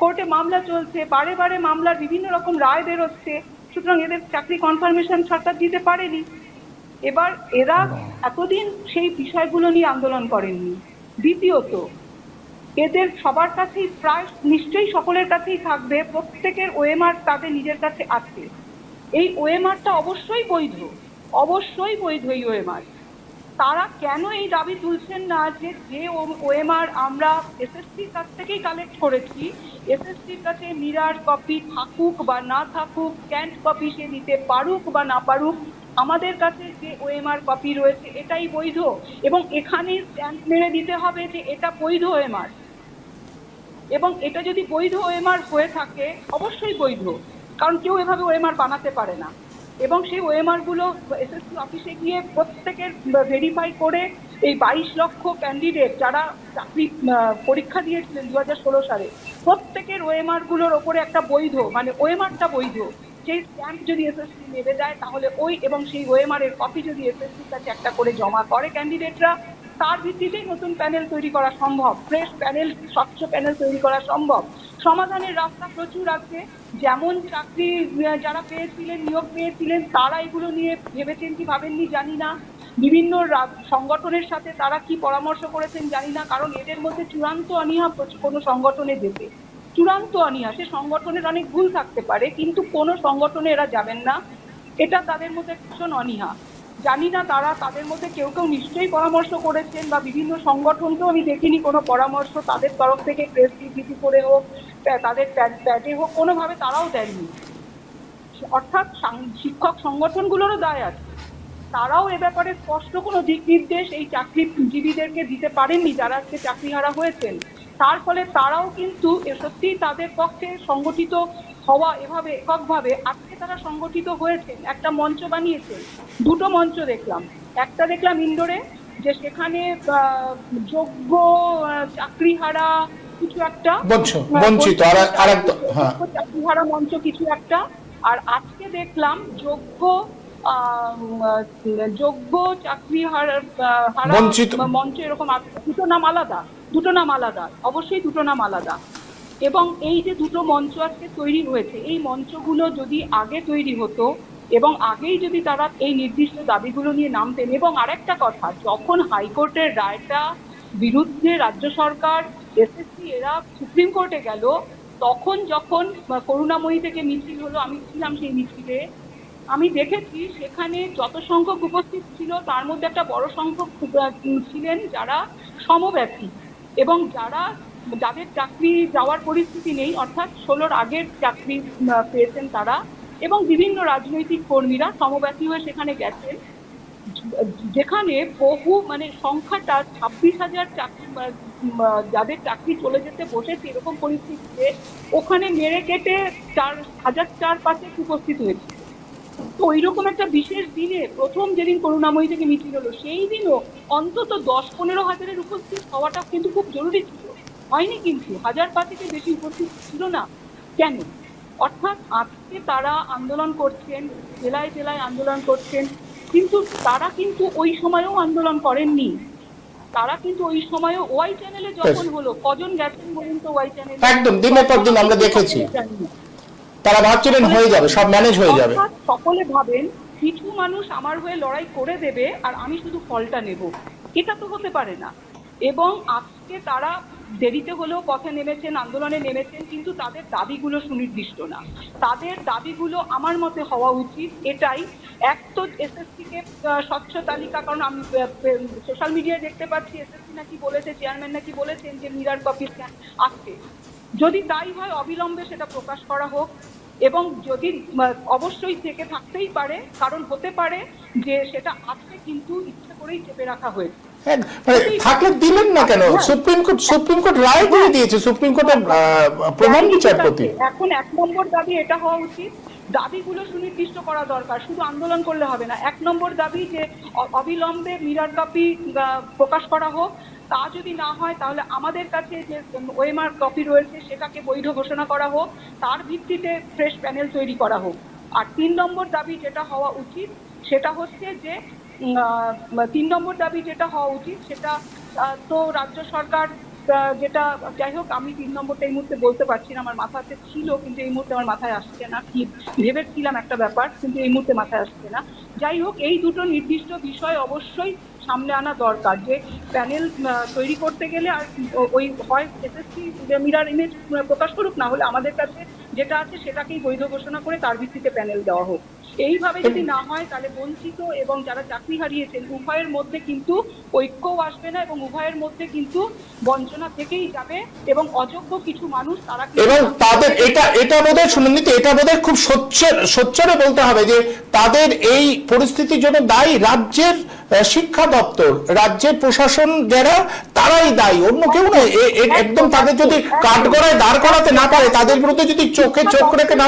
কোর্টে মামলা চলছে, বারে বারে মামলার বিভিন্ন রকম রায় বেরোচ্ছে, সুতরাং এদের চাকরি কনফার্মেশন সরকার দিতে পারেনি। এবার এরা এতদিন সেই বিষয়গুলো নিয়ে আন্দোলন করেননি। দ্বিতীয়ত, এদের সবার কাছেই প্রায় নিশ্চয়ই সকলের কাছেই থাকবে, প্রত্যেকের ওএমআর তাদের নিজের কাছে আছে। এই ওএমআরটা অবশ্যই বৈধ এই ওএমআর। তারা কেন এই দাবি তুলছেন না যে ওএমআর আমরা এসএসসির কাছ থেকেই কালেক্ট করেছি, এসএসসির কাছে মিরার কপি থাকুক বা না থাকুক, স্ক্যান্ড কপি সে দিতে পারুক বা না পারুক, আমাদের কাছে যে ওএমআর কপি রয়েছে এটাই বৈধ, এবং এখানেই স্ট্যাম্প মেরে দিতে হবে যে এটা বৈধ ওএমআর। এবং এটা যদি বৈধ ওএমআর হয়ে থাকে, অবশ্যই বৈধ, কারণ কেউ এভাবে ওএমআর বানাতে পারে না। এবং সেই ওএমআর গুলো এসএসসি অফিসে গিয়ে প্রত্যেকের ভেরিফাই করে এই 22 লক্ষ ক্যান্ডিডেট যারা চাকরি পরীক্ষা দিয়েছিলেন 2016 সালে, প্রত্যেকের ওএমআর গুলোর ওপরে একটা বৈধ, মানে ওএমআরটা বৈধ, সেই স্ট্যাম্প যদি এসএসসি মেরে দেয়, তাহলে এবং সেই ওএমআর এর কপি যদি এসএসসির কাছে একটা করে জমা করে ক্যান্ডিডেটরা, তার ভিত্তিতেই নতুন প্যানেল তৈরি করা সম্ভব, ফ্রেশ প্যানেল, স্বচ্ছ প্যানেল তৈরি করা সম্ভব। সমাধানের রাস্তা প্রচুর আছে। যেমন চাকরি যারা পেয়েছিলেন, নিয়োগ পেয়েছিলেন, তারা এগুলো নিয়ে ভেবেছেন কি ভাবেননি জানি না, বিভিন্ন সংগঠনের সাথে তারা কি পরামর্শ করেছেন জানি না, কারণ এদের মধ্যে চূড়ান্ত অনীহা কোনো সংগঠনে যেতে, চূড়ান্ত অনীহা। সে সংগঠনের অনেক ভুল থাকতে পারে, কিন্তু কোনো সংগঠনে এরা যাবেন না, এটা তাদের মধ্যে ভীষণ অনীহা। জানি না তারা, তাদের মধ্যে কেউ কেউ নিশ্চয়ই পরামর্শ করেছেন, বা বিভিন্ন সংগঠনকেও আমি দেখিনি কোনো পরামর্শ তাদের তরফ থেকে প্রেস বিবৃতি করে হোক, তাদের প্যাডে হোক, কোনোভাবে তারাও দেননি। অর্থাৎ শিক্ষক সংগঠনগুলোরও দায় আছে, তারাও এ ব্যাপারে স্পষ্ট কোনো দিক নির্দেশ এই চাকরিজীবীদেরকে দিতে পারেননি যারা আজকে চাকরিহারা হয়েছেন। তার ফলে তারাও কিন্তু সত্যিই তাদের পক্ষে সংগঠিত হওয়া, এভাবে এককভাবে আজকে তারা সংগঠিত হয়েছেন, একটা মঞ্চ বানিয়েছেন। দুটো মঞ্চ দেখলাম, একটা দেখলাম ইন্ডোরে, যে সেখানে যোগ্য চাকরিহারা কিছু একটা বঞ্চিত চাকরিহারা মঞ্চ কিছু একটা, আর আজকে দেখলাম যোগ্য চাকরিহারা মঞ্চ, এরকম দুটো নাম আলাদা, অবশ্যই দুটো নাম আলাদা। এবং এই যে দুটো মঞ্চ আজকে তৈরি হয়েছে, এই মঞ্চগুলো যদি আগে তৈরি হতো এবং আগেই যদি তারা এই নির্দিষ্ট দাবিগুলো নিয়ে নামতেন। এবং আরেকটা কথা, যখন হাইকোর্টের রায়টা বিরুদ্ধে রাজ্য সরকার, এসএসসি এরা সুপ্রিম কোর্টে গেল, তখন যখন করুণাময়ী থেকে মিছিল হলো, আমি ছিলাম সেই মিছিলে, আমি দেখেছি সেখানে যত সংখ্যক উপস্থিত ছিল তার মধ্যে একটা বড় সংখ্যক ছিলেন যারা সমব্যথী, এবং যাদের চাকরি যাওয়ার পরিস্থিতি নেই, অর্থাৎ 16-র আগের চাকরি পেয়েছেন তারা, এবং বিভিন্ন রাজনৈতিক কর্মীরা সমব্যথী হয়ে সেখানে গেছেন, যেখানে বহু, মানে সংখ্যাটা 26,000 চাকরি, যাদের চাকরি চলে যেতে বসেছে, এরকম পরিস্থিতিতে ওখানে মেরে কেটে 4,500 উপস্থিত হয়েছে। তো ওইরকম একটা বিশেষ দিনে, প্রথম যেদিন করুণাময়ী থেকে মিছিল হলো, সেই দিনও অন্তত 10-15 হাজারের উপস্থিত হওয়াটা কিন্তু খুব জরুরি ছিল, হয়নি, কিন্তু 1,500-এর বেশি উপস্থিত ছিল না। কেন? অর্থাৎ আজকে তারা আন্দোলন করছেন, জেলায় জেলায় আন্দোলন করছেন, কিন্তু তারা কিন্তু ওই সময়ও আন্দোলন করেননি। তারা কিন্তু ওই সময়ও ওয়াই চ্যানেলে যখন হলো, কজন গেছেন বলুন তো ওয়াই চ্যানেলে? একদম দিনের পর দিন আমরা দেখেছি, তারা ভাবছিলেন হয়ে যাবে, সব ম্যানেজ হয়ে যাবে। সকলে ভাবেন কিছু মানুষ আমার হয়ে লড়াই করে দেবে আর আমি শুধু ফলটা নেব, এটা তো হতে পারে না। এবং আজকে তারা দেরিতে হলেও পথে নেমেছেন, আন্দোলনে নেমেছেন, কিন্তু তাদের দাবিগুলো সুনির্দিষ্ট না। তাদের দাবিগুলো আমার মতে হওয়া উচিত এটাই, এক তো এসএসসি কে স্বচ্ছ তালিকা, কারণ আমি সোশ্যাল মিডিয়ায় দেখতে পাচ্ছি এসএসসি নাকি বলেছে, চেয়ারম্যান নাকি বলেছেন যে মিরার কপি আসছে, যদি তাই হয় অবিলম্বে সেটা প্রকাশ করা হোক। এবং যদি অবশ্যই থেকে থাকতেই পারে, কারণ হতে পারে যে সেটা আজকে কিন্তু ইচ্ছে করেই চেপে রাখা হয়েছে। থাকলে দিলেন না কেন? সুপ্রিম কোর্ট রায় দিয়ে দিয়েছে, সুপ্রিম কোর্টের প্রধান বিচারপতি। এখন 1 নম্বর দাবি এটা হওয়া উচিত দাবিগুলো সুনির্দিষ্ট করা দরকার, শুধু আন্দোলন করলে হবে না। 1 নম্বর দাবি যে অবিলম্বে মিরর কপি প্রকাশ করা হোক। তা যদি না হয় তাহলে আমাদের কাছে যে ওএমআর কপি রয়েছে সেটাকে বৈধ ঘোষণা করা হোক, তার ভিত্তিতে ফ্রেশ প্যানেল তৈরি করা হোক। আর 3 নম্বর দাবি যেটা হওয়া উচিত সেটা হচ্ছে যে 3 নম্বর দাবি যেটা হওয়া উচিত সেটা তো রাজ্য সরকার যেটা, যাই হোক আমি 3 নম্বরটা এই মুহূর্তে বলতে পারছি না, আমার মাথাতে ছিল কিন্তু এই মুহূর্তে আমার মাথায় আসছে না, কি ভেবেছিলাম একটা ব্যাপার কিন্তু এই মুহূর্তে মাথায় আসছে না। যাই হোক, এই দুটো নির্দিষ্ট বিষয় অবশ্যই সামনে আনা দরকার, যে প্যানেল তৈরি করতে গেলে আর ওই হয় এসএসসি মিরর ইমেজ প্রকাশ করুক, না হলে আমাদের কাছে যেটা আছে সেটাকেই বৈধ ঘোষণা করে তার ভিত্তিতে প্যানেল দেওয়া হোক। এইভাবে যদি না হয় তাহলে বঞ্চিত এবং যারা চাকরি হারিয়েছেন উভয়ের মধ্যে কিন্তু ঐক্যও আসবে না এবং উভয়ের মধ্যে কিন্তু বঞ্চনা থেকেই যাবে এবং অযোগ্য কিছু মানুষ তারা এবং তাদের এটা বোধহয় শুনুন, এটা বোধহয় খুব সোচ্চারে বলতে হবে যে তাদের এই পরিস্থিতির জন্য দায়ী রাজ্যের শিক্ষা দপ্তর, রাজ্যের প্রশাসন, যারা তারাই দায়ী, অন্য কেউ নয়। একদম তাদের যদি কাঠগড়ায় দাঁড় করাতে না পারে, তাদের বিরুদ্ধে যদি চোখে চোখ রেখে না,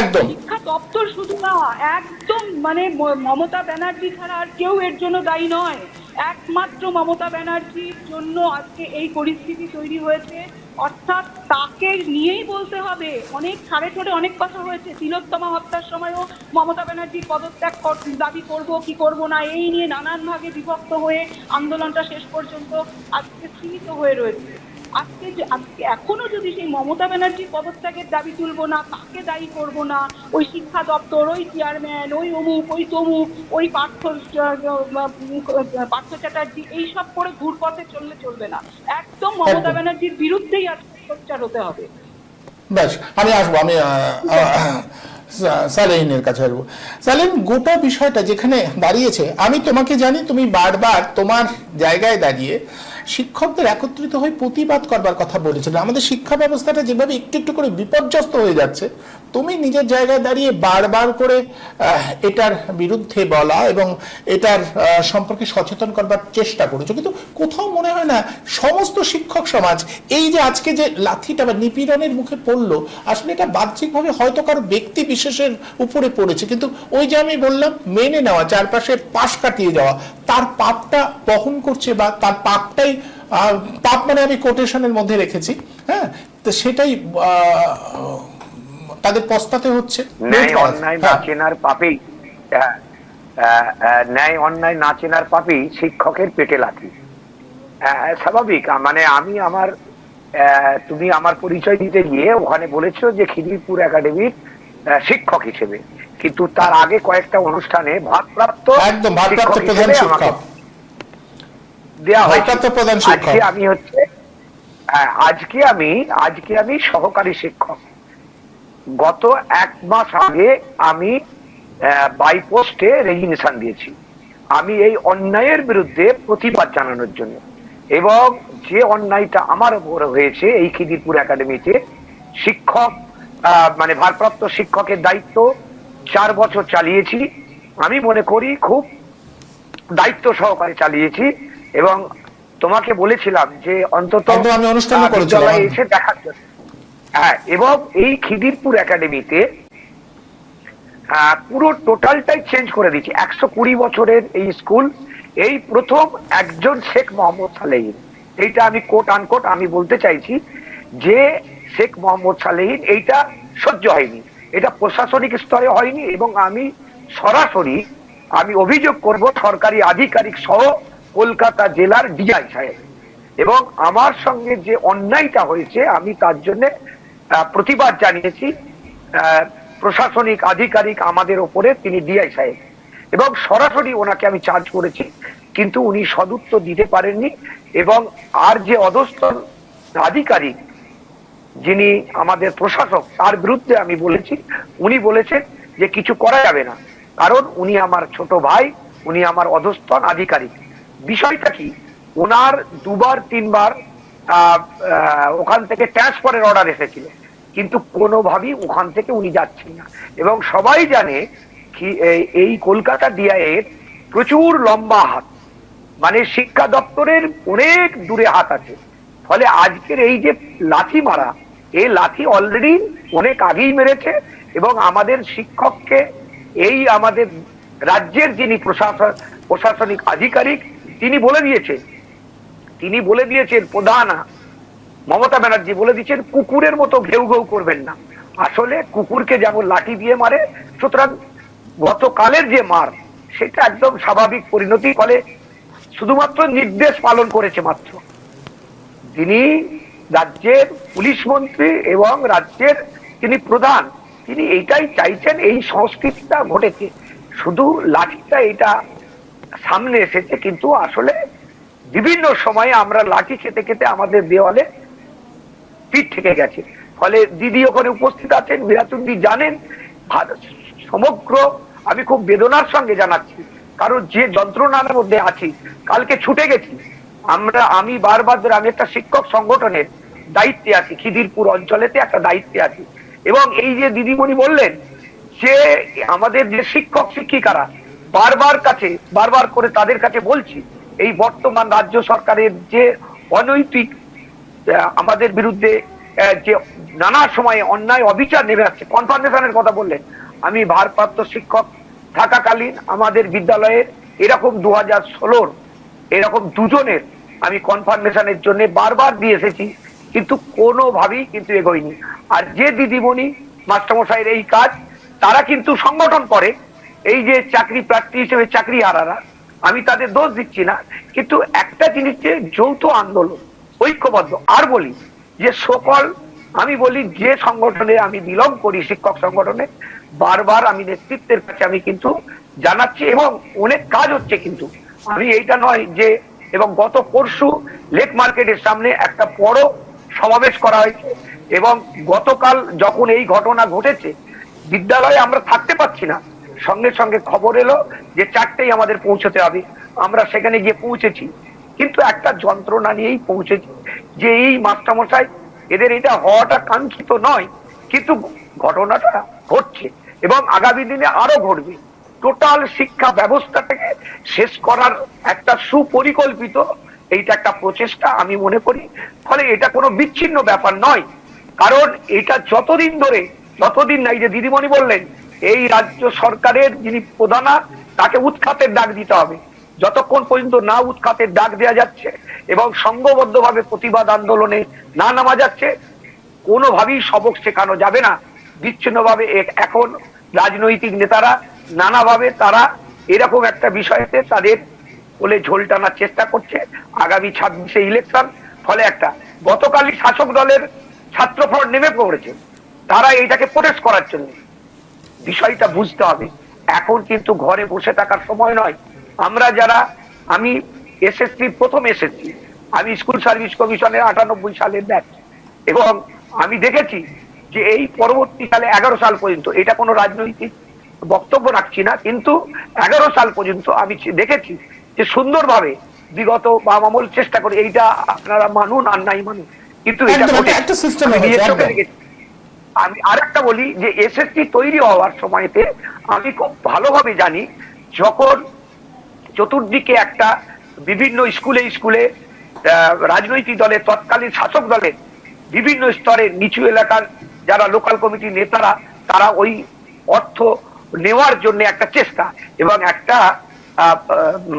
একদম শিক্ষা দপ্তর শুধু না, একদম মানে মমতা ব্যানার্জি ছাড়া আর কেউ এর জন্য দায়ী নয়। একমাত্র মমতা ব্যানার্জির জন্য আজকে এই পরিস্থিতি তৈরি হয়েছে, অর্থাৎ তাকে নিয়েই বলতে হবে। অনেক ছাড়ে ছোড়ে অনেক কথা হয়েছে, তিলোত্তমা হত্যার সময়ও মমতা ব্যানার্জির পদত্যাগ দাবি করব কি করব না, এই নিয়ে নানান ভাগে বিভক্ত হয়ে আন্দোলনটা শেষ পর্যন্ত আজকে সীমিত হয়ে রয়েছে। আজকে এখনো যদি সেই মমতা ব্যানার্জির পদত্যাগের দাবি তুলবো না, তাকে দায়ী করব না, ওই শিক্ষা দপ্তর, ওই চেয়ারম্যান, ওই অমুক, ওই তমুক, ওই পার্থ চ্যাটার্জি, এইসব করে ঘুরপথে চললে চলবে না। একদম মমতা ব্যানার্জির বিরুদ্ধেই আজকে সোচ্চার হতে হবে। ব্যাস, আমি আসবো, আমি সালেহিনের কাছে আসবো। সালেহিন, গোটা বিষয়টা যেখানে দাঁড়িয়েছে, আমি তোমাকে জানি তুমি বারবার তোমার জায়গায় দাঁড়িয়ে শিক্ষকদের একত্রিত হয়ে প্রতিবাদ করবার কথা বলেছিলেন। আমাদের শিক্ষা ব্যবস্থাটা যেভাবে একটু একটু করে বিপর্যস্ত হয়ে যাচ্ছে, তুমি নিজের জায়গায় দাঁড়িয়ে বারবার করে এটার বিরুদ্ধে বলা এবং এটার সম্পর্কে সচেতন করবার চেষ্টা করেছো, কিন্তু কোথাও মনে হয় না সমস্ত শিক্ষক সমাজ এই যে আজকে যে লাথিটা বা নিপীড়নের মুখে পড়লো, আসলে এটা বাহ্যিকভাবে হয়তো কারো ব্যক্তি বিশেষের উপরে পড়েছে, কিন্তু ওই যে আমি বললাম মেনে নেওয়া, চারপাশে পাশ কাটিয়ে যাওয়া, তার পাপটা বহন করছে, বা তার পাপটাই পাপ মানে আমি কোটেশনের মধ্যে রেখেছি, হ্যাঁ, তো সেটাই তাদের পস্তাতে হচ্ছে। ন্যায় অন্যায় না চেনার পাপেই, ন্যায় অন্যায় না চেনার পাপেই শিক্ষকের পেটে লাথি। স্বাভাবিক, মানে আমি আমার তুমি আমার পরিচয় দিতে গিয়ে ওখানে বলেছো যে খিদিরপুর একাডেমির শিক্ষক হিসেবে, কিন্তু তার আগে কয়েকটা অনুষ্ঠানে ভারপ্রাপ্ত প্রধান শিক্ষক দেওয়া হয়েছে। আজকে আমি হচ্ছে আজকে আমি সহকারী শিক্ষক। গত 1 মাস আগে আমি বাই পোস্টে রেজিগনেশন দিয়েছি। আমি এই অন্যায়ের বিরুদ্ধে প্রতিবাদ জানানোর জন্য, এবং যে অন্যায়টা আমার উপর হয়েছে এই খিদিরপুর একাডেমিতে, শিক্ষক মানে ভারপ্রাপ্ত শিক্ষকের দায়িত্ব 4 বছর চালিয়েছি। আমি মনে করি খুব দায়িত্ব সহকারে চালিয়েছি, এবং তোমাকে বলেছিলাম যে অন্তত আমি অনুষ্ঠানে এসে দেখার জন্য। হ্যাঁ, এবং এই খিদিরপুর একাডেমিতে পুরো টোটালটাই চেঞ্জ করে দিচ্ছি। 120 বছরের এই স্কুল, এই প্রথম একজন শেখ মোহাম্মদ সালেহীন, এইটা আমি কোট আনকোট আমি বলতে চাইছি যে শেখ মোহাম্মদ সালেহীন, এইটা সহ্য হয়নি, এটা প্রশাসনিক স্তরে হয়নি, এবং আমি সরাসরি অভিযোগ করব সরকারি আধিকারিক সহ কলকাতা জেলার ডিআই সাহেব, এবং আমার সঙ্গে যে অন্যায়টা হয়েছে আমি তার জন্য প্রতিবাদ জানিয়েছি প্রশাসনিক আধিকারিক আমাদের ওপরে, তিনি ডিআই সাহেব, এবং সরাসরি ওনাকে আমি চার্জ করেছি, কিন্তু উনি সদুত্তর দিতে পারেননি। এবং আর যে অধস্তন আধিকারিক যিনি আমাদের প্রশাসক, তার বিরুদ্ধে আমি বলেছি, উনি বলেছেন যে কিছু করা যাবে না, কারণ উনি আমার ছোট ভাই, উনি আমার অধস্তন আধিকারিক। বিষয়টা কি, ওনার 2বার 3বার ওখান থেকে ট্রান্সফারের অর্ডার এসেছিল, কিন্তু কোনোভাবেই ওখান থেকে উনি যাচ্ছেন না। এবং সবাই জানে কি এই কলকাতা ডিআই এর প্রচুর লম্বা হাত, মানে শিক্ষা দপ্তরের অনেক দূরে হাত আছে। ফলে আজকের এই যে লাথি মারা, এই লাঠি অলরেডি অনেক আগেই মেরেছে, এবং আমাদের শিক্ষককে এই আমাদের রাজ্যের যিনি প্রশাসনিক আধিকারিক তিনি বলে দিয়েছেন প্রধান মমতা ব্যানার্জি বলে দিচ্ছেন কুকুরের মতো ঘেউ ঘেউ করবেন না। আসলে কুকুরকে যেমন লাঠি দিয়ে মারে, সুতরাং গতকালের যে মার সেটা একদম স্বাভাবিক পরিণতি, ফলে শুধুমাত্র নির্দেশ পালন করেছে মাত্র। যিনি রাজ্যের পুলিশ মন্ত্রী এবং রাজ্যের যিনি প্রধান, তিনি এইটাই চাইছেন, এই সংস্কৃতিটা ঘটেছে, শুধু লাঠিটা এটা সামনে এসেছে, কিন্তু আসলে বিভিন্ন সময়ে আমরা লাঠি খেতে খেতে আমাদের দেওয়ালে পিঠ থেকে গেছে। ফলে দিদি ওখানে উপস্থিত আছেন, মিরাতুদ্দি জানেন, সমগ্র আমি খুব বেদনার সঙ্গে জানাচ্ছি, কারণ যে যন্ত্রণার মধ্যে আছি, কালকে ছুটে গেছি আমি বারবার ধরে, আমি একটা শিক্ষক সংগঠনের দায়িত্বে আছি, খিদিরপুর অঞ্চলেতে একটা দায়িত্বে আছি, এবং এই যে দিদিমণি বললেন যে আমাদের যে শিক্ষক শিক্ষিকারা বারবার করে তাদের কাছে বলছি, এই বর্তমান রাজ্য সরকারের যে অনৈতিক আমাদের বিরুদ্ধে যে নানা সময়ে অন্যায় অবিচার নেমে আসছে, কনফার্মেশনের কথা বললেন, আমি ভারপ্রাপ্ত শিক্ষক থাকাকালীন আমাদের বিদ্যালয়ের এরকম 2016 এরকম দুজনের আমি কনফার্মেশনের জন্য বারবার দিয়ে এসেছি, কিন্তু কোনোভাবেই কিন্তু এগোয়নি। আর যে দিদিমণি মাস্টারমশাইয়ের এই কাজ, তারা কিন্তু সংগঠন করে, এই যে চাকরি প্রার্থী হিসেবে চাকরি হারারা, আমি তাদের দোষ দিচ্ছি না, কিন্তু একটা জিনিস যে যৌথ আন্দোলন ঐক্যবদ্ধ। আর বলি যে আমি বলি যে সংগঠনে আমি বিলং করি, শিক্ষক সংগঠনে, বারবার আমি নেতৃত্বের কাছে আমি কিন্তু জানাচ্ছি, এবং অনেক কাজ হচ্ছে, কিন্তু আমি এইটা নয় যে, এবং গত পরশু লেক মার্কেটের সামনে একটা বড় সমাবেশ করা হয়েছে, এবং গতকাল যখন এই ঘটনা ঘটেছে বিদ্যালয়ে আমরা থাকতে পারছি না, সঙ্গে সঙ্গে খবর এলো যে 4টেই আমাদের পৌঁছতে হবে, আমরা সেখানে গিয়ে পৌঁছেছি, কিন্তু একটা যন্ত্রণা নিয়েই পৌঁছেছি যে এই মাস্টারমশাই এদের এটা হওয়াটা কাঙ্ক্ষিত নয়, কিন্তু ঘটনাটা ঘটছে এবং আগামী দিনে আরো ঘটবে। টোটাল শিক্ষা ব্যবস্থাটাকে শেষ করার একটা সুপরিকল্পিত এইটা একটা প্রচেষ্টা আমি মনে করি। ফলে এটা কোনো বিচ্ছিন্ন ব্যাপার নয়, কারণ এটা যতদিন না, এই যে দিদিমণি বললেন, এই রাজ্য সরকারের যিনি প্রধান তাকে উৎখাতের ডাক দিতে হবে, যতক্ষণ পর্যন্ত না উৎখাতের ডাক দেওয়া যাচ্ছে এবং সংঘবদ্ধভাবে প্রতিবাদ আন্দোলনে না নামা যাচ্ছে, কোনোভাবেই সবক শেখানো যাবে না। বিচ্ছিন্নভাবে এখন রাজনৈতিক নেতারা নানাভাবে তারা এরকম একটা বিষয়তে তাদের বলে ঝোল টানার চেষ্টা করছে। আগামী 26শে ইলেকশন, ফলে একটা গতকালই শাসক দলের ছাত্র ফ্রন্ট নেমে পড়েছে, তারা এইটাকে প্রোটেস্ট করার জন্য। বিষয়টা বুঝতে হবে, এখন কিন্তু ঘরে বসে থাকার সময় নয়। আমরা যারা, আমি প্রথম এসএসসি, আমি স্কুল সার্ভিস কমিশনের 98 সালের ব্যাচ, এবং আমি দেখেছি যে এই পরবর্তীকালে 11 সাল পর্যন্ত, এটা কোনো রাজনৈতিক বক্তব্য রাখছি না, কিন্তু 11 সাল পর্যন্ত আমি দেখেছি যে সুন্দরভাবে বিগত বাম আমল চেষ্টা করে, এইটা আপনারা মানুন আর নাই মানুন, কিন্তু এটা আমি আরেকটা বলি যে এসএসসি তৈরি হওয়ার সময়তে আমি খুব ভালোভাবে জানি, যখন চতুর্দিকে একটা বিভিন্ন স্কুলে রাজনৈতিক দলের, তৎকালীন শাসক দলের বিভিন্ন স্তরের নিচু এলাকার যারা লোকাল কমিটির নেতারা, তারা ওই অর্থ নেওয়ার জন্য একটা চেষ্টা, এবং একটা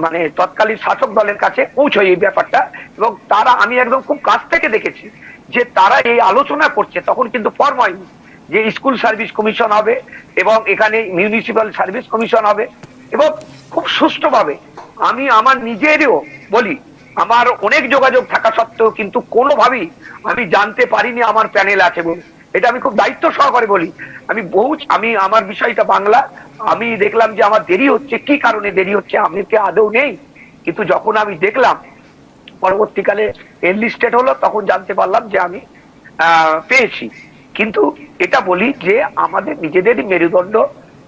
মানে তৎকালীন শাসক দলের কাছে পৌঁছয় এই ব্যাপারটা, এবং তারা, আমি একদম খুব কাছ থেকে দেখেছি যে তারা এই আলোচনা করছে, তখন কিন্তু ফর্ম হয়নি যে স্কুল সার্ভিস কমিশন হবে এবং এখানে মিউনিসিপ্যাল সার্ভিস কমিশন হবে, এবং খুব সুষ্ঠুভাবে। আমি আমার নিজেরও বলি, আমার অনেক যোগাযোগ থাকা সত্ত্বেও কিন্তু কোনোভাবেই আমি জানতে পারিনি আমার প্যানেল আছে বলে। এটা আমি খুব দায়িত্ব সহকারে বলি। আমি আমার বিষয়টা বাংলা, আমি দেখলাম যে আমার দেরি হচ্ছে, কি কারণে দেরি হচ্ছে আমি কি আদৌ নেই, কিন্তু যখন আমি দেখলাম পরবর্তীকালে এনলিস্টেড হলো, তখন জানতে পারলাম যে আমি পেয়েছি। কিন্তু এটা বলি যে আমাদের নিজেদেরই মেরুদণ্ড,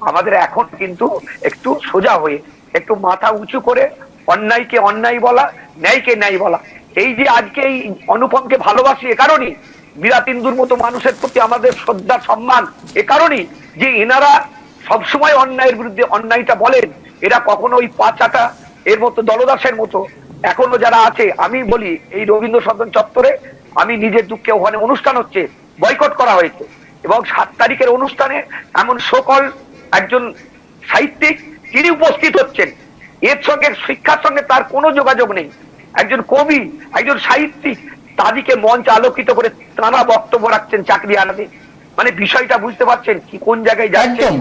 আমাদের এখন কিন্তু একটু সোজা হয়ে, একটু মাথা উঁচু করে অন্যায়কে অন্যায় বলা, ন্যায়কে ন্যায় বলা। এই যে আজকে এই অনুপমকে ভালোবাসি এ কারণেই, মীরাতিন্দুর মতো মানুষের প্রতি আমাদের শ্রদ্ধা সম্মান এ কারণেই যে এনারা সবসময় অন্যায়ের বিরুদ্ধে অন্যায়টা বলেন। এরা কখনো ওই পাঁচাটা এর মতো দলদাসের মতো এখনো যারা আছে, আমি বলি এই রবীন্দ্র সদন চত্বরে, আমি নিজের দুঃখে ওখানে অনুষ্ঠান হচ্ছে, বয়কট করা হয়েছে। এবং 7 তারিখের অনুষ্ঠানে এমন সকল একজন সাহিত্যিক তিনি উপস্থিত হচ্ছেন, এর সঙ্গে শিক্ষার সঙ্গে তার কোনো যোগাযোগ নেই, একজন কবি, একজন সাহিত্যিক, তাদেরকে মঞ্চ আলোকিত করে তারা বক্তব্য রাখছেন চাকরি আনাতে। মানে বিষয়টা বুঝতে পারছেন কি কোন জায়গায় যাচ্ছে। একদম